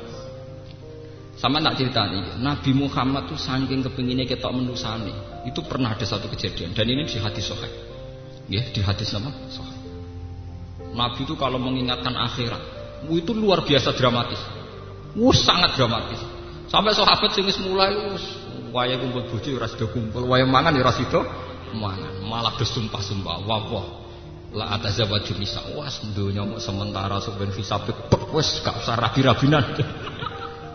Sama tak cerita nih, Nabi Muhammad tuh saking kepinginnya ketok menusani, itu pernah ada satu kejadian, dan ini di hadis sahih, ya di hadis nama sahih. Nabi itu kalau mengingatkan akhirat, itu luar biasa dramatis, sangat dramatis. Sampai sahabat sing wis mulai waya kumpul bojo ora sida kumpul, waya mangan ya ora sida mangan, malah bersumpah-sumpah, wah la atazawwaju nisa, was donya mok sementara sok ben hisab wis gak usah rabi-rabinan.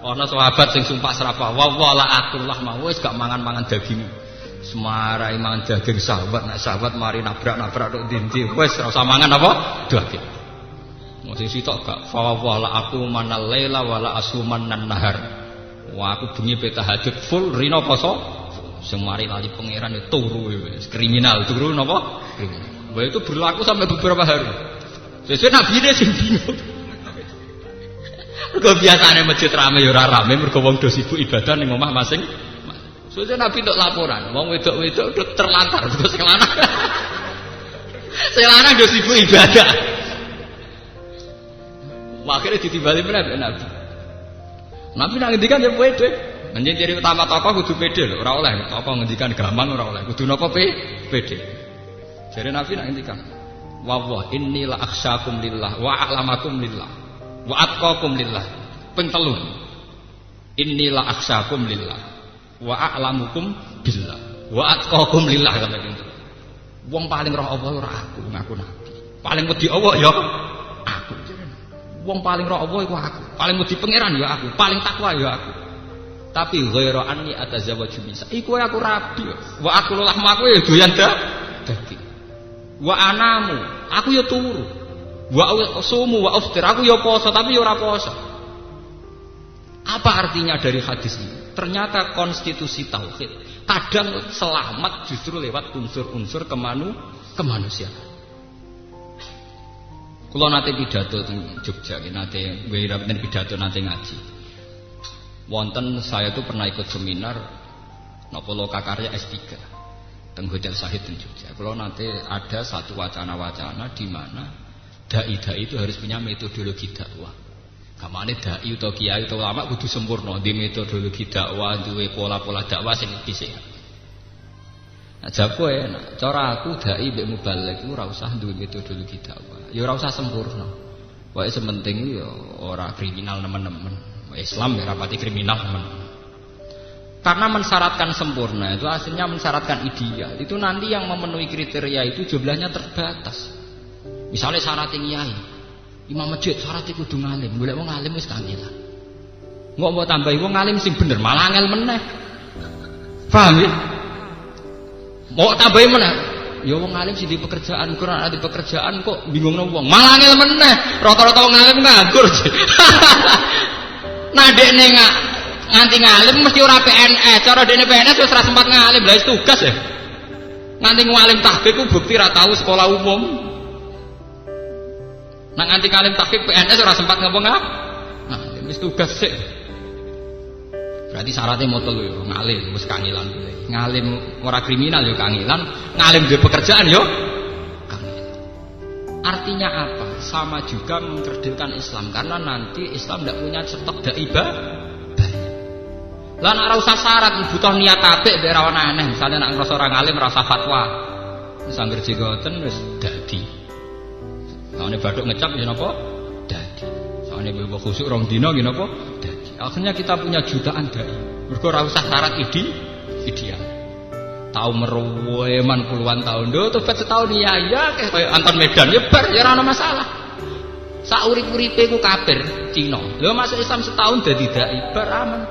Ana sahabat sing sumpah serapah, wah la akullah mau wis gak mangan-mangan daging. Semarai mangan daging sahabat, nek sahabat mari nabrak-nabrak tok ndi wis ora usah mangan apa daging. Mesti sitok gak fa wah la aku manal laila wala asuman nan nahar. Wah aku bengi peta tahajud full rino poso semari lali pangeran itu turu kriminal turu napa kriminal. Wah itu berlaku sampai beberapa hari. Sesuai Nabi ini sing bingung. Mergo biasane masjid rame ya ora rame mergo wong do sibuk ibadah ning omah masing. Sesuai Nabi untuk laporan, wong wedok-wedok udah terlantar terus sing lanang. Sing lanang do sibuk ibadah. Akhirnya ditimbali meneh Nabi. Nabi nak ngendikan ya pede. Menjen ciri utama tokoh kudu pede lho, ora oleh tokoh ngendikan gampang ora oleh. Kudu napa pede. Jare Nabi nak ngendikan, "Wa inni la akhsyakum lillah wa a'lamakum lillah wa atqakum lillah." Ping 3. Inni la akhsyakum lillah wa a'lamukum billah wa atqakum lillah sampeyan itu. Wong paling roh Allah ora aku, ngaku Nabi. Paling wedi Allah ya aku. Wong paling roh Allah iku aku, paling wedi pangeran ya aku, paling takwa ya aku. Tapi ghairu anni atazawwaju bisa. Iku aku rabi. Wa aku lahmu aku ya doyan daging. Wa anamu, aku ya turu. Wa sumu wa uftir, aku ya poso tapi ya ora poso. Apa artinya dari hadis ini? Ternyata konstitusi tauhid kadang selamat justru lewat unsur-unsur kemanusiaan. Kalau nanti pidato teng Jogja, nanti pidato nanti ngaji. Wonten saya tuh pernah ikut seminar napa lokakarya S3 teng Hotel Sahid teng Jogja. Kalau nanti ada satu wacana-wacana di mana dai-dai itu harus punya metodologi dakwah. Kamane dai atau kiai atau ulama kudu sempurna di metodologi dakwah, duwe pola-pola dakwah sing dhisik. Nah, jago enak. Cara aku dai mbek mubaligh iku ora usah duwe metodologi dakwah. Ya ora usah sempurna. Wae sementing ya ora kriminal nemen-nemen. Islam ya rapati kriminal nemen. Karena mensyaratkan sempurna itu aslinya mensyaratkan ideal. Itu nanti yang memenuhi kriteria itu jumlahnya terbatas. Misalnya syarat kiai. Imam masjid syaratnya kudu ngalim, golek wong ngalim wis kangelan. Engko mbok tambahi wong ngalim sing bener malah angel meneh. Paham ya? Mau tambahi meneh. Ya wong ngalim sing di pekerjaan, kurang ada pekerjaan kok bingungno wong. Malah angel meneh. Rata-rata wong ngalim nganggur. Nah dekne nganti ngalim mesti ora PNS. Cara dekne PNS wis ora sempat ngalim, lha tugas ya. Nganti ngalim tahqiq ku bukti ra tau sekolah umum. Nah nganti ngalim tahqiq PNS ora sempat ngapa nah wis tugas sik. Berarti syaratnya moto lho ngalim wis kangelan. Ngalim ora kriminal yo kangelan, ngalim duwe pekerjaan yo kangelan. Artinya apa? Sama juga mengkerdilkan Islam karena nanti Islam tidak punya stok dai banyak. Lah nek ora usah syarat butuh niat apik biar ora aneh. Misale nek ngrasa ora ngalim ora usah fatwa. Wis anggere jigoten wis dadi. Sawane bathuk ngecap ya napa? Dadi. Sawane bawa khusuk rong dina nggih napa? Dadi. Akhirnya kita punya jutaan dai. Mergo ora usah syarat ideal. Tahu meruweman puluhan tahun. Lho tobat setahun ya kayak Anton Medan ya bar ya ora masalah. Sak urip-uripe ku kafir Cina. Lho masuk Islam setahun dadi dai bar aman.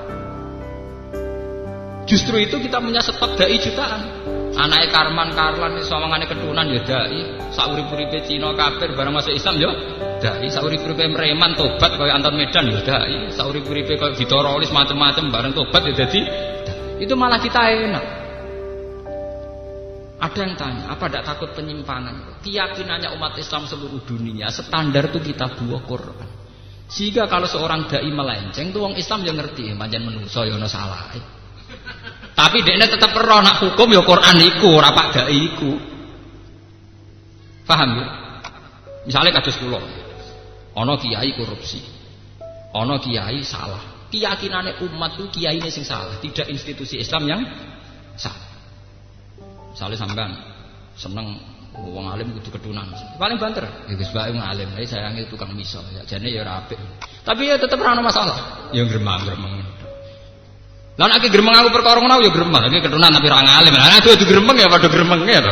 Justru itu kita punya stok dai jutaan. Anake Karlan iso omongane keturunan ya dai. Sak urip-uripe Cina kafir bareng masuk Islam ya dai. Sak urip-uripe Preman tobat kaya Anton Medan ya dai. Sak urip-uripe kaya Vitorolis macam-macam bareng tobat ya dadi. Itu malah kita enak. Ada yang tanya, apa tidak takut penyimpangan? Keyakinannya umat Islam seluruh dunia standar itu kita buah Quran. Sehingga kalau seorang dai melenceng, tuh orang Islam yang ngerti, manjan menungso ya ono salah. Tapi dia tetap perlu nak hukum ya Quran iku, rapak dai iku. Paham ya? Misalnya kados kula. Ono kiai korupsi. Ono kiai salah. Keyakinannya umat itu kiai ini sing salah, tidak institusi Islam yang salah. Misalnya sampean seneng wong alim kudu ketunan, paling banter. Ya Gus bae wong alim, saya sayange tukang miso, ya jane ya ora apik. Tapi ya tetep ora ono masalah. Ya gremeng-gremeng. Lah nek gremeng aku perkara ngono ya gremeng, iki ketunan tapi ora ngalim. Lah nek adu gremeng ya padha gremenge to.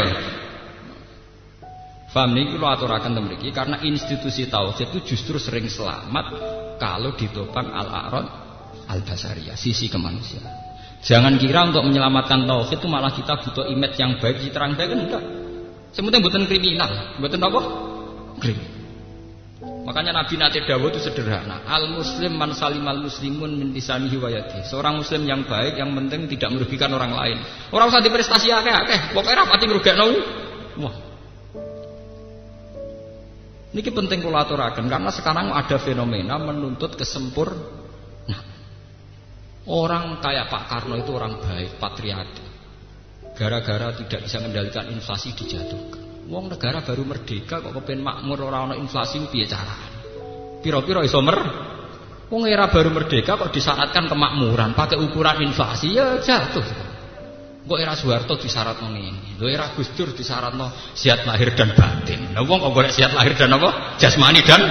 Paham niki kula aturaken ten mriki karena institusi tauhid itu justru sering selamat kalau ditopang al-a'rad al-basariyah, sisi kemanusiaan. Jangan kira untuk menyelamatkan tauhid itu malah kita butuh image yang baik diterang-terang enggak. Semuanya bukan kriminal, bukan apa? Kriminal. Makanya Nabi Nate Dawud itu sederhana. Al-muslim man salimal muslimun min lisanihi wa yadihi. Seorang muslim yang baik yang penting tidak merugikan orang lain. Orang usah diprestasi akeh-akeh, pokoknya rapati ngrugekno. Wah. Niki penting kula aturaken karena sekarang ada fenomena menuntut kesempurnaan. Orang kayak Pak Karno itu orang baik, patriot. Gara-gara tidak bisa mengendalikan inflasi dijatuhkan. Wong negara baru merdeka kok kepen makmur ora ana inflasi piye carane? Pira-pira iso wong era baru merdeka kok disyaratkan kemakmuran pakai ukuran inflasi ya jatuh. Kok era Soeharto disyaratno ngene. Lho era Gus Dur disyaratno sihat lahir dan batin. Lah wong kok golek sihat lahir dan apa? Jasmani dan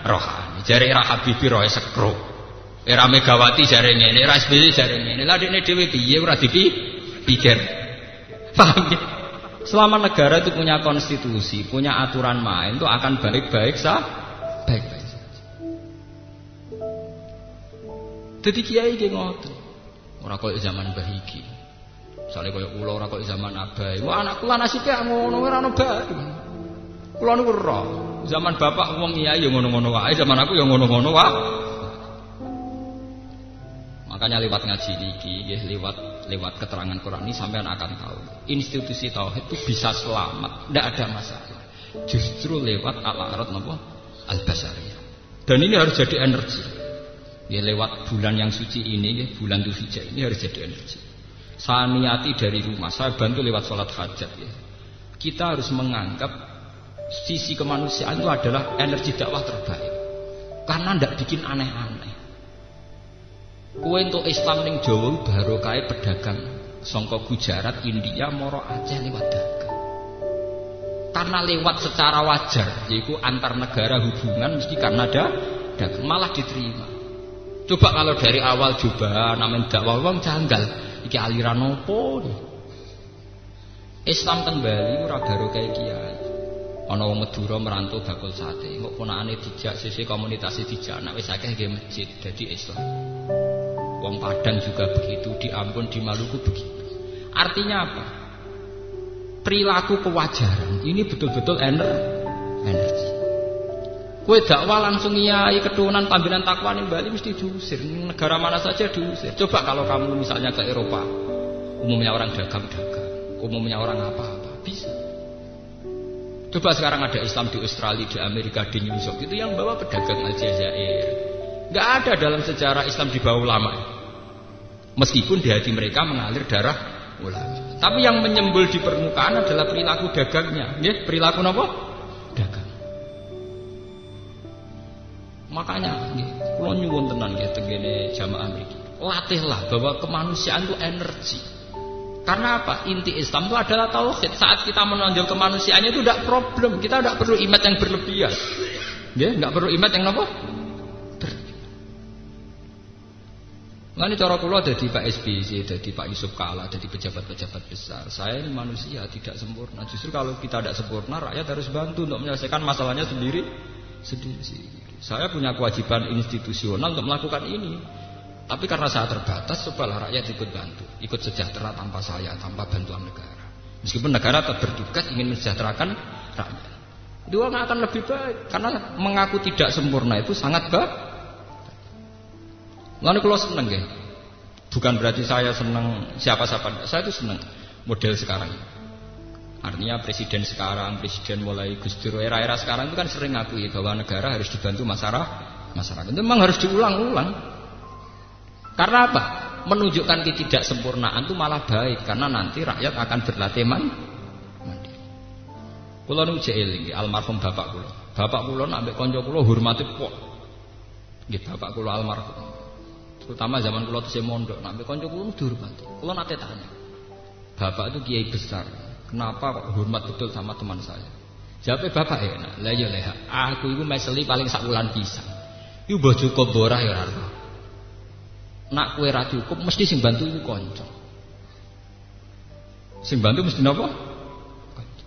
rohani. Jare era Habibie roe sekro. Era Megawati jare ngene, era SBY jare ngene. Lah dekne dhewe piye ora dipikir. Paham ya? Selama negara itu punya konstitusi, punya aturan main itu akan baik-baik saja. Dadi kiai ki ngoten. Ora koyo zaman Mbah Iki. Misale koyo kula ora koyo zaman Abai. Wah anak kula nasibe ngono ora ono baru. Kula niku ora. Zaman bapak wong kiai ya ngono-ngono wae, zaman aku ya ngono-ngono wae. Makanya lewat ngaji niki, lewat keterangan Quran ini sampean akan tahu institusi tauhid itu bisa selamat, tidak ada masalah. Justru lewat al-a'rad al-basariyah. Dan ini harus jadi energi. Ya lewat bulan yang suci ini, bulan Dzulhijjah ini harus jadi energi. Saya niati dari rumah, saya bantu lewat sholat hajat. Ya. Kita harus menganggap sisi kemanusiaan itu adalah energi dakwah terbaik. Karena tidak bikin aneh-aneh. Kowe untuk Islam ning Jawa baru kae pedagang saka Gujarat, India, moro Aceh lewat dagang. Karena lewat secara wajar, yaitu antar negara hubungan mesti karena ada dagang malah diterima. Coba kalau dari awal coba namanya dakwah wong janggal, iki aliran opo nih? Islam teng Bali ora baru kae kiai. Ana wong Madura merantau bakul sate, kok ponakane dijak sisi komunitas dijak, nek wis akeh nggih masjid dadi Islam. Wong Padang juga begitu, di Ambon, di Maluku begitu. Artinya apa? Perilaku kewajaran ini betul-betul energi. Kue dakwah langsung iyai keturunan pambinan takwa ning Bali mesti diusir. Negara mana saja diusir. Coba kalau kamu misalnya ke Eropa, umumnya orang dagang-dagang, umumnya orang apa-apa, bisa. Coba sekarang ada Islam di Australia, di Amerika, di New York, itu yang bawa pedagang Aljazair. Gak ada dalam sejarah Islam di bawah ulama. Meskipun di hati mereka mengalir darah ulama. Tapi yang menyembul di permukaan adalah perilaku dagangnya. Ya, perilaku apa? Dagang. Makanya kula nyuwun tenan nggih tengene jamaah mriki. Latihlah bahwa kemanusiaan itu energi. Karena apa? Inti Islam itu adalah tauhid. Saat kita menonjol kemanusiaannya itu tidak problem. Kita tidak perlu imat yang berlebihan. Ya, enggak perlu imat yang apa? Lan cara kula dadi Pak SBY, dadi Pak Yusuf Kala, dadi pejabat-pejabat besar. Saya ini manusia tidak sempurna. Justru kalau kita tidak sempurna, rakyat harus bantu untuk menyelesaikan masalahnya sendiri. Saya punya kewajiban institusional untuk melakukan ini. Tapi karena saya terbatas, cobalah rakyat ikut bantu, ikut sejahtera tanpa saya, tanpa bantuan negara. Meskipun negara tetap bertugas ingin mensejahterakan rakyat. Itu akan lebih baik karena mengaku tidak sempurna itu sangat baik. Lalu kalau seneng ya, bukan berarti saya seneng siapa-siapa, saya itu seneng model sekarang. Artinya presiden sekarang, presiden mulai Gus Dur, era-era sekarang itu kan sering ngakui bahwa negara harus dibantu masyarakat. Itu memang harus diulang-ulang. Karena apa? Menunjukkan ketidaksempurnaan itu malah baik, karena nanti rakyat akan berlatih mandiri. Kula nu eling almarhum bapak kula. Bapak kula nak ambek kanca kula hormati pok. Nggih bapak kula almarhum. Terutama zaman kula tesih mondok, nak ambek kanca kula dihormati. Kula nate tanya. Bapak itu kiai besar. Kenapa kok hormat betul sama teman saya? Jawabnya bapak enak. Lah ya leha. Aku itu meseli paling sak wulan pisan. Iku mbah cukup ora ya ora. Nak kowe ra cukup mesti sing bantu iku kanca. Sing bantu mesti napa? Kanca.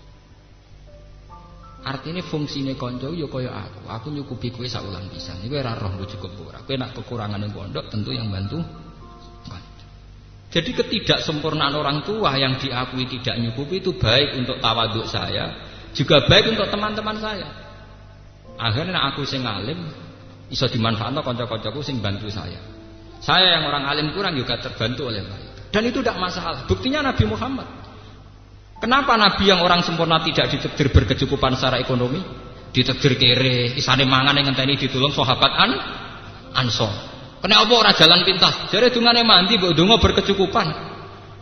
Artine fungsine kanca ya kaya aku. Aku nyukupi kowe sak wulan pisan. Iku ora roh mbok cukup ora. Kowe nak kekurangan ning pondok tentu yang bantu kanca. Jadi ketidaksempurnaan orang tua yang diakui tidak nyukupi itu baik untuk tawaduk saya, juga baik untuk teman-teman saya. Akhirnya aku sing alim iso dimanfaatno kanca-kancaku sing bantu saya. Saya yang orang alim kurang juga terbantu oleh mereka. Dan itu tidak masalah. Buktinya Nabi Muhammad. Kenapa Nabi yang orang sempurna tidak ditakdir berkecukupan secara ekonomi? Ditakdir kere, isane mangan yang ngenteni ditulung sahabat Ansor. Kena apa ora jalan pintas? Jare dungane mandi mbok donga berkecukupan.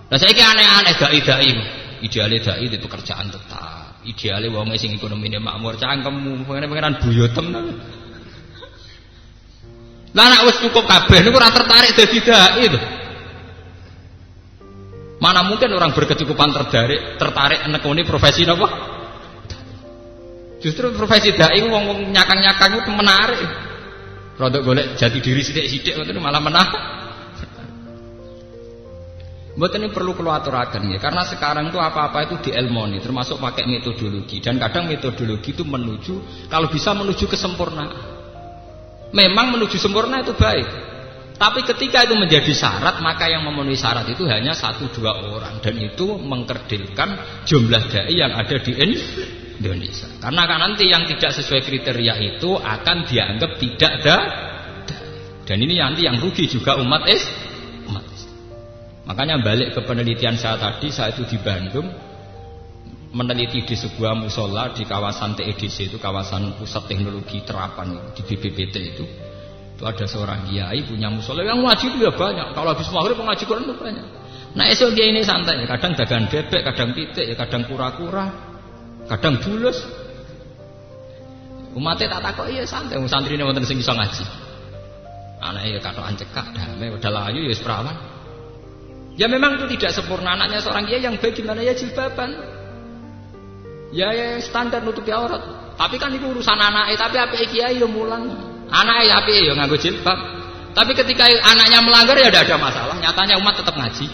Lah saiki aneh-aneh dai-dai. Ideale dai di pekerjaan tetap. Ideale wong sing ekonomine makmur cangkemmu, pengen-pengenan buyotem. Lah nek wis cukup kabeh niku ora tertarik dadi dai lho. Mana mungkin orang berkecukupan tertarik nekuni profesi napa? Justru profesi dai wong nyakang-nyakang itu menarik. Rodok golek jati diri sithik-sithik ngoten malah menah. Mboten ini perlu kula aturaken ya, karena sekarang itu apa-apa itu dielmoni, termasuk pakai metodologi dan kadang metodologi itu menuju kalau bisa menuju kesempurnaan. Memang menuju sempurna itu baik. Tapi ketika itu menjadi syarat, maka yang memenuhi syarat itu hanya 1-2 orang dan itu mengkerdilkan jumlah dai yang ada di Indonesia. Karena kan nanti yang tidak sesuai kriteria itu akan dianggap tidak ada. Dan ini nanti yang rugi juga umat Islam. Makanya balik ke penelitian saya tadi, saya itu di Bandung meneliti di sebuah musola di kawasan TEDC, itu kawasan pusat teknologi terapan di BPPT itu ada seorang kiai punya musola yang ngaji itu ya banyak. Kalau habis maghrib ngaji Quran itu banyak. Nah esok dia ini santai, kadang dagang bebek, kadang pitik, kadang kura-kura, kadang bulus. Umatnya tak takut, iya santai. Santri ini wonten sing iso ngaji. Anaknya katokan cekak, damai, udah layu ya perawan. Ya memang itu tidak sempurna. Anaknya seorang kiai yang baik gimana ya jilbaban. Ya standar nutupi aurat. Tapi kan itu urusan anaknya. Tapi apike kiai ya mulang. Anaknya apike ya nganggo jilbab. Tapi ketika anaknya melanggar ya tidak ada masalah. Nyatanya umat tetap ngaji.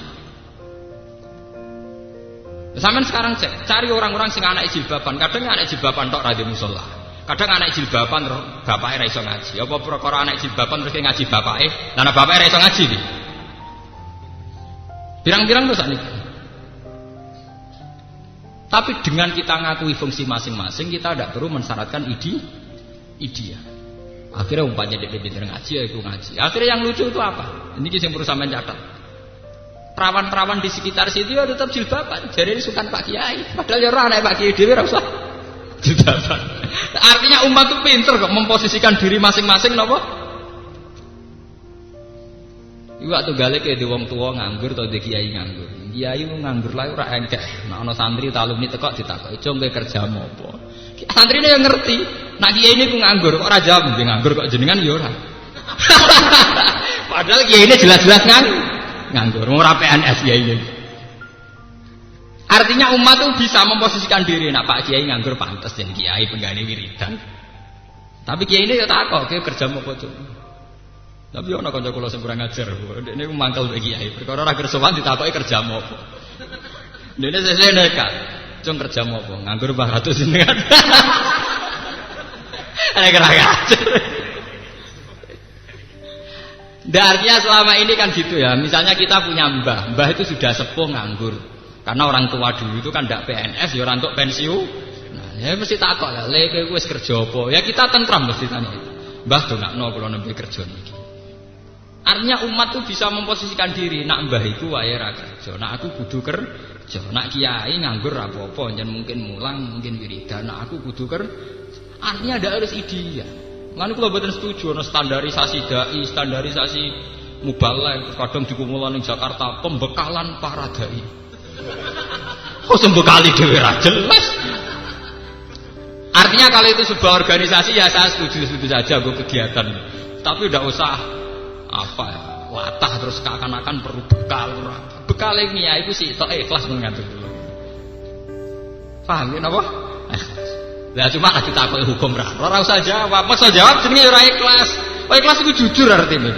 Sampeyan sekarang cari orang-orang sing anak jilbaban, kadang anak jilbaban tok ra di musala. Kadang anak jilbaban terus bapake ra iso ngaji. Apa perkara anak jilbaban terus ngaji bapake? Lah nek bapake ra iso ngaji iki. Pirang-pirang to sakniki. Tapi dengan kita ngakui fungsi masing-masing, kita tidak perlu mensyaratkan idea. Akhirnya umpamanya dia pinter ngaji, ya itu ngaji. Akhirnya yang lucu itu apa? Ini yang perlu sampean catat. Perawan-perawan di sekitar situ ya tetap jilbaban. Jadi sukan Pak Kiai. Padahal ya orang Pak Kiai dhewe ora usah jilbaban. Artinya umat itu pinter kok memposisikan diri masing-masing napa? Iwak tuh gale ke di wong tua nganggur atau di kiai nganggur. Kiai nganggur lah ora engkek. Nek ana santri alumni teko ditakoki, "Cung kowe kerja apa?" Santrine yang ngerti. Nek kiai ini ku nganggur kok ora jawab, nganggur kok jenengan ya ora. Padahal kiai ini jelas-jelas nganggur, ora PNS kiai ini. Artinya umat tuh bisa memposisikan diri. Nak Pak Kiai nganggur pantes jadi kiai penggane wiridan. Tapi kiai ini ya takok, "Kowe kerja apa, Cung?" Tapi ana kanca kula sing kurang ajar, dekne mangkel mbek kiai. Perkara ora kersowan ditakoki kerja apa. Dekne sesuk nekat. Cung kerja apa? Nganggur Mbah Ratus jenengan. Ana kurang ajar. Artinya selama ini kan gitu ya. Misalnya kita punya mbah itu sudah sepuh nganggur. Karena orang tua dulu itu kan ndak PNS, ya ora entuk pensiun. Nah, ya mesti takok lah, "Le kowe wis kerja apa?" Ya kita tentram mesti tanya itu. "Mbah dongakno kula nembe kerja niki." Artinya umat tuh bisa memposisikan diri. Nak mbah iku wae ra kerja, nak aku kudu kerja. Nak kiai nganggur ra apa-apa, jan mungkin mulang, mungkin wiridan. Nak aku kudu kerja. Artinya ada harus ideal. Lan kula mboten setuju ana standarisasi dai, standarisasi mubalagh, kadang dikumpulan ning Jakarta pembekalan para dai. Kok sembekali dhewe ra jelas. Artinya kalau itu sebuah organisasi ya saya setuju saja gue kegiatan. Tapi tidak usah apa ya, latah terus seakan-akan perlu bekal. Bekal ini ya itu sih tok ikhlas mengantuk dulu. Paham ya napa? Ikhlas. Lah cuma nek ditakoki hukum ora usah jawab. Masa jawab jenenge ora ikhlas. Oh ikhlas itu jujur artinya.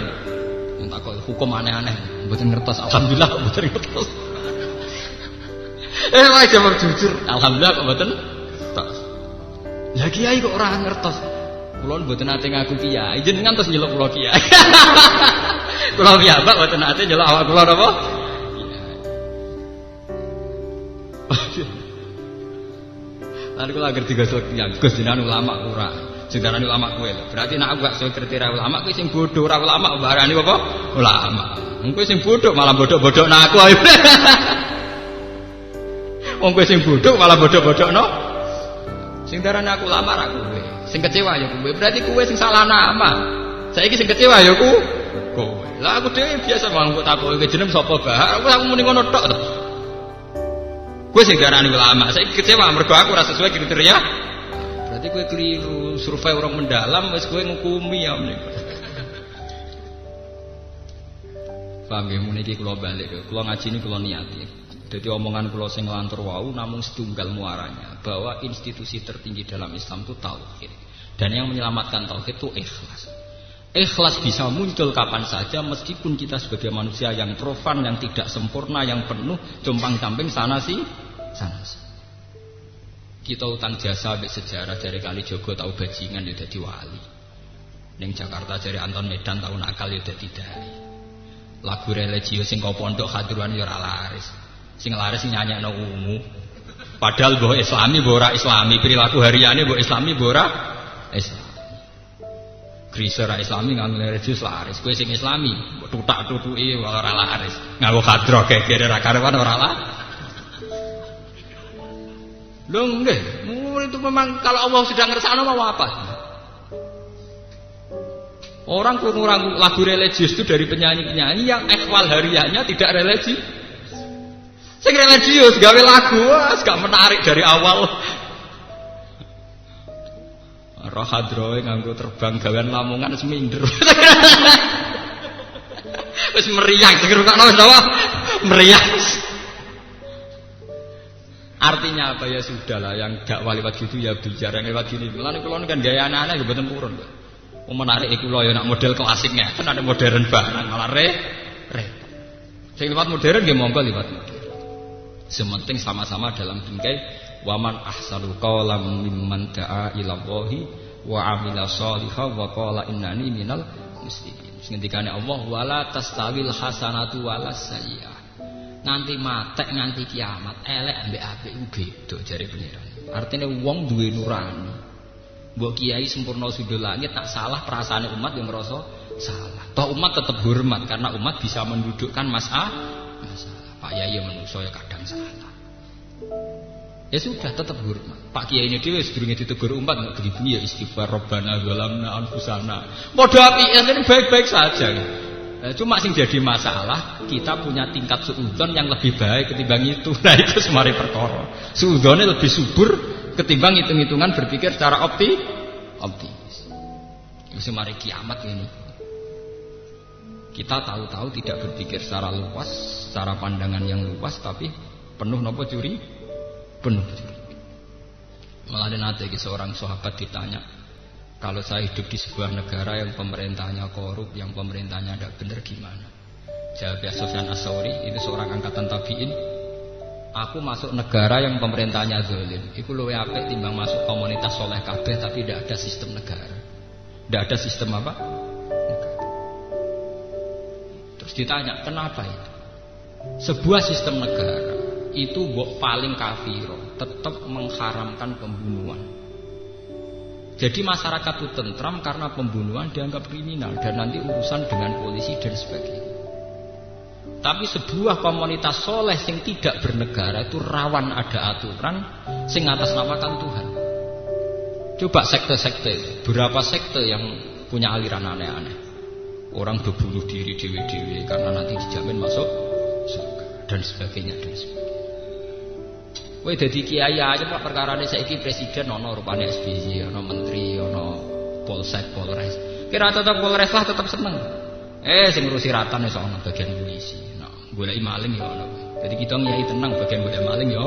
Takoki hukum aneh-aneh, mboten ngertos. Alhamdulillah kok mboten ngertos. Wae jawab jujur. Alhamdulillah kok mboten ngertos. Lah kiai kok ora ngertos. Kula mboten nate ngaku kiai, jenengan terus nyeluk kula kiai. Kula piyambak mboten nate nyeluk awak kula napa? Lan kula agar digosok tiyang, Gus jenengan ulama ora. Jenengan ulama kowe. Berarti nek aku gak iso kriteria ulama kowe sing bodoh, ora ulama barani apa? Ulama. Wong kowe sing bodoh malah bodhok-bodhokno aku ae. Wong kowe sing bodoh malah bodhok-bodhokno. Sing darane aku ulama ra kowe. Sing kecewa ya kowe. Berarti kowe sing salah nama. Saiki sing kecewa ya kowe. Lah aku dhewe biasa mangko takoki jeneng sapa Bah. Aku muni ngono tok to. Kowe sing darani ulama. Saiki kecewa mergo aku ora sesuai kriteria. Berarti kowe keliru. Survei orang mendalam wis kowe ngukumi ya menika. Paham ya muni iki kula balik. Kula ngaji ini kula niati. Jadi omongan kula sing lantur wau namung setunggal muaranya bahwa institusi tertinggi dalam Islam itu tauhid. Dan yang menyelamatkan tauhid itu ikhlas. Ikhlas bisa muncul kapan saja meskipun kita sebagai manusia yang profan, yang tidak sempurna, yang penuh compang-camping sana sih. Kita utang jasa ambek sejarah dari Kalijogo tahu bajingan ya dadi wali. Ning Jakarta dari Anton Medan tahu nakal ya dadi dai. Lagu religius sing kau pondok hadruan ya ora laris. Sing laris sing nyanyekno ungu. Padahal mbok islami mbok ora islami, perilaku hariane mbok islami mbok ora islami. Krisa ora islami nganggo religius laris. Kowe sing islami mbok tutak-tutuki ora laris. Nganggo hadroh gegere ra karewan ora laris. Lho nggih, itu memang kalau Allah sudah ngersakno mau apa? Orang kurang lagu religius itu dari penyanyi-penyanyi yang ikhwal hariahnya tidak religius. Sing religius gawe lagu gak menarik dari awal. Rohadroe nganggo terbang gawean Lamongan seminder. Wis meriah dikerukno napa? Meriah. Artinya apa ya sudahlah yang dakwah lewat gitu ya bicara lewat gini. Lan kula kan gaya anak-anak ya mboten purun kok. Menarik iku lho ya nak model klasiknya. Kan ada modern barang malah repot. Sing lewat modern nggih monggo lewat modern. Sementing sama-sama dalam bingkai waman ahsanu qawlan mimman da'a ila Allahi wa amila shalihan wa qala innani minal muslimin. Ngendikane Allah wala tastawil hasanatu walas sayyi'ah. Nganti matek nganti kiamat elek ambek apik ku beda jare pengiran. Artine wong duwe nurani. Mbok kiai sempurna sudul langit tak salah perasaane umat yang ngerasa salah. Toh umat tetap hormat karena umat bisa mendudukkan masalah. Pak Yai menungso ya kadang salah. Ya sudah tetap hormat. Pak Kiai ini dhewe sedurunge ditegur umat nggak begitu ya istighfar Rabbana zalamna anfusana. Padha apike ini baik-baik saja. Cuma sing jadi masalah kita punya tingkat suudzon yang lebih baik ketimbang itu. Nah itu semari perkara. Suudzonnya lebih subur ketimbang hitung-hitungan berpikir secara optimis. Itu semari kiamat ini. Kita tahu-tahu tidak berpikir secara luas, secara pandangan yang luas, tapi penuh nopo curi, penuh curi. Malah nanti seorang sahabat ditanya, kalau saya hidup di sebuah negara yang pemerintahnya korup, yang pemerintahnya tidak benar gimana? Jawab Sufyan As-Tsauri, itu seorang angkatan tabi'in. Aku masuk negara yang pemerintahnya zalim. Iku luwih apik timbang masuk komunitas soleh kabeh tapi tidak ada sistem negara. Tidak ada sistem apa? Ditanya kenapa itu? Sebuah sistem negara itu paling kafiro, tetap mengharamkan pembunuhan. Jadi masyarakat itu tentram karena pembunuhan dianggap kriminal dan nanti urusan dengan polisi dan sebagainya. Tapi sebuah komunitas soleh yang tidak bernegara itu rawan ada aturan sing atasnamakan Tuhan. Coba sekte-sekte, berapa sekte yang punya aliran aneh-aneh? Orang bunuh diri dewe-dewe karena nanti dijamin masuk surga dan sebagainya dan sebagainya. Kowe dadi kiai aja Pak perkarane saiki presiden ana rupane SBY, ana menteri, ana polsek, polres. Kira tetep polres lah tetep seneng. Sing ngurusi ratan wis ana bagian polisi. Nah, goleki maling ya ana. Jadi kita kiai tenang bagian golek maling ya.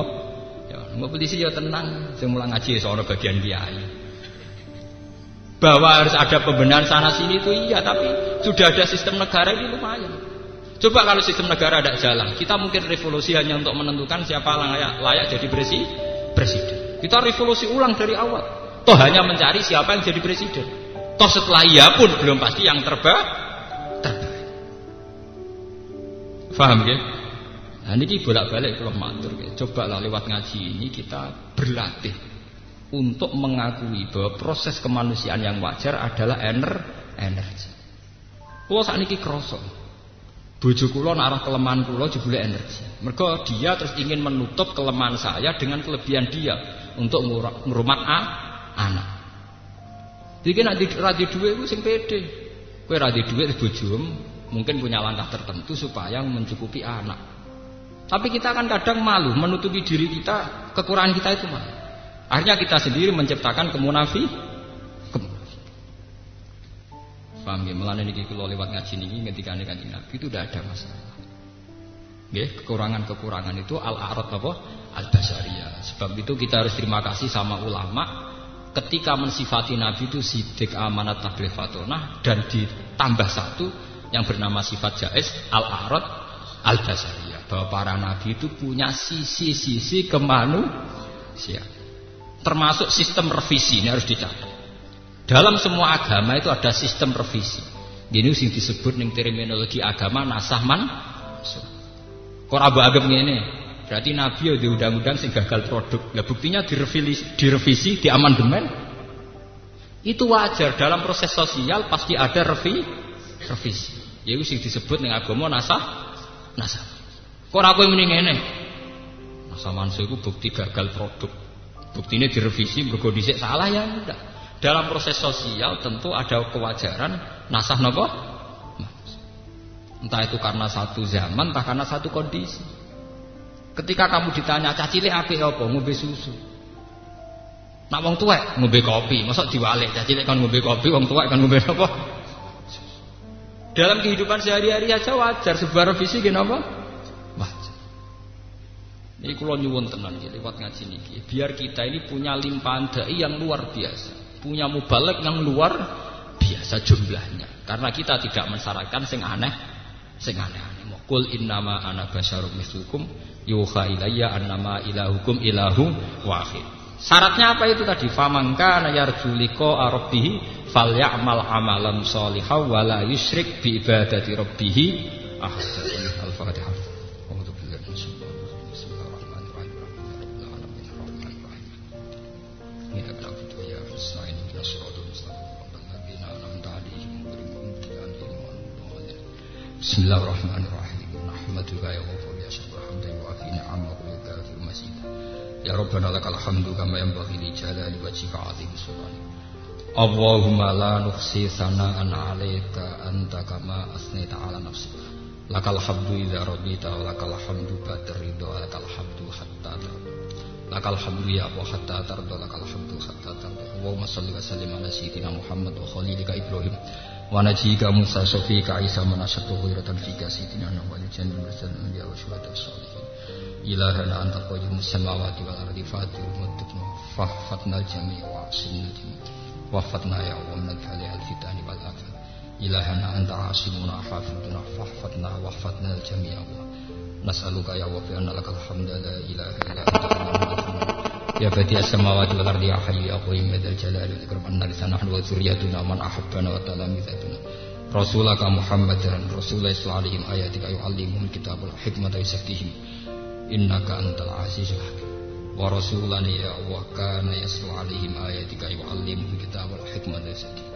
Ya, mbok polisi ya tenang, sing mulang ngaji wis ana bagian kiai. Bahwa harus ada pembenahan sana sini itu iya, tapi sudah ada sistem negara ini lumayan. Coba kalau sistem negara tidak jalan, kita mungkin revolusi hanya untuk menentukan siapa layak jadi presiden. Kita revolusi ulang dari awal. Toh hanya mencari siapa yang jadi presiden. Toh setelah iya pun belum pasti yang terbaik. Paham ya? Nah ini bolak-balik kalau matur. Coba lah lewat ngaji ini kita berlatih untuk mengakui bahwa proses kemanusiaan yang wajar adalah energi. Kulo sakniki krasa. Bojo kula arah kelemahan kula jebule energi. Mergo dia terus ingin menutup kelemahan saya dengan kelebihan dia untuk ngrumat anak. Jadi nek ra di dhuwit ku sing pede. Kowe ra di dhuwit bojomu mungkin punya langkah tertentu supaya mencukupi anak. Tapi kita kan kadang malu menutupi diri kita, kekurangan kita itu malu. Akhirnya kita sendiri menciptakan kemunafikan. Paham ya? Mulane niki kula lewat ngaji niki ngendikane Kanjeng Nabi itu tidak ada masalah. Nggih, kekurangan-kekurangan itu al-a'rad apa? Al-basariyah. Sebab itu kita harus terima kasih sama ulama ketika mensifati Nabi itu sidik, amanat, tabligh, fatonah dan ditambah satu yang bernama sifat jaiz al-a'rad al-basariyah. Bahwa para nabi itu punya sisi-sisi kemanusiaan. Termasuk sistem revisi ini harus dicatat. Dalam semua agama itu ada sistem revisi. Ini sing disebut ning terminologi agama nasah mansukh. Kok ora agem ngene. Berarti nabi ya di undang-undang sing gagal produk. Lah buktinya direvisi, diamandemen. Itu wajar dalam proses sosial pasti ada revisi. Yaiku sing disebut ning agama nasah. Kok ora kowe muni ngene. Nasah mansukh iku bukti gagal produk. Buktinya direvisi mergo dhisik salah ya enggak. Dalam proses sosial tentu ada kewajaran nasah napa? Entah itu karena satu zaman, entah karena satu kondisi. Ketika kamu ditanya cacile apik apa? Ngombe susu. Nak wong tuwek ngombe kopi, mosok diwalik cacile kan ngombe kopi, wong tuwek kan ngombe apa? Dalam kehidupan sehari-hari aja wajar sebuah revisi nggih napa? Wajar. Ini kula nyuwun tenan lewat ngaji niki. Biar kita ini punya limpahan dai yang luar biasa, punya mubalek yang luar biasa jumlahnya. Karena kita tidak mensyaratkan sing aneh-aneh. Mau Qul innama ana basyarum mislukum yuha ilayya annama ilahukum ilahu wahid. Syaratnya apa itu tadi? Famangka yarju liqa rabbih falyamal amalan sholihan wa la yusyrik bi ibadati rabbih ahad. Al-Fatihah. Bismillahirrahmanirrahim. Nahmaduka ya ghafur ya syukur hamdan wa fi ni'amahu wa kafir masjid. Ya Rabbana lakal hamdu kama yanbaghi li jalali wajhika 'azim sultanik. Allahumma la nuhsi sana'an 'alaika anta kama asnaita 'ala nafsika. Lakal hamdu idza radita wa lakal hamdu ba'da ridha wa lakal hamdu hatta tarda. Lakal hamdu ya Allah hatta tarda lakal hamdu hatta tarda. Allahumma shalli wa sallim ala sayyidina Muhammad wa khalilika Ibrahim. Wa najika Musa Sofika Isa manasatu khairatan fika sidina wal jannah bersal anbiya wa syuhada sholihin ilahana anta qayyumus samawati wal ardi fatir muttaqin fahfatna jami' wa asinna wahfatna ya Allah min al fitani wal afat ilahana anta asimuna hafiduna fahfatna wahfatna jami' ya Allah nas'aluka ya wa fi anna lakal hamda la ilaha illa anta ya badi'as samawati wal ardi ya hayyu ya qayyum ya dzal jalali wal ikram anna lisanahnu wa dzurriyyatuna man ahabbana wa talamizatuna rasulaka muhammadan rasulullah sallallahu alaihi ayatika yu'allimuhum kitabul hikmata yusaffihim innaka antal azizul hakim wa rasulan ya Allah kana yaslu alaihim ayatika yu'allimuhum kitabul hikmata yusaffihim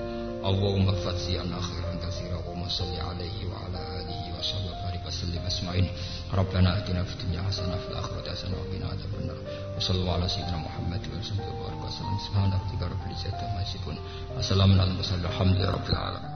Allahumma fatsi an akhiran katsira wa salli alaihi wa ala alihi wa sahbihi wa sallim asma'in rabbana atina fid dunya hasanah fil akhirati hasanah wa qina adzabannar wa sallallahu ala sayyidina Muhammad wa sallam subhanallahi wa bihamdihi subhanallahi rabbil izzati amma yasifun wa salamun alal mursalin walhamdulillahi rabbil alamin.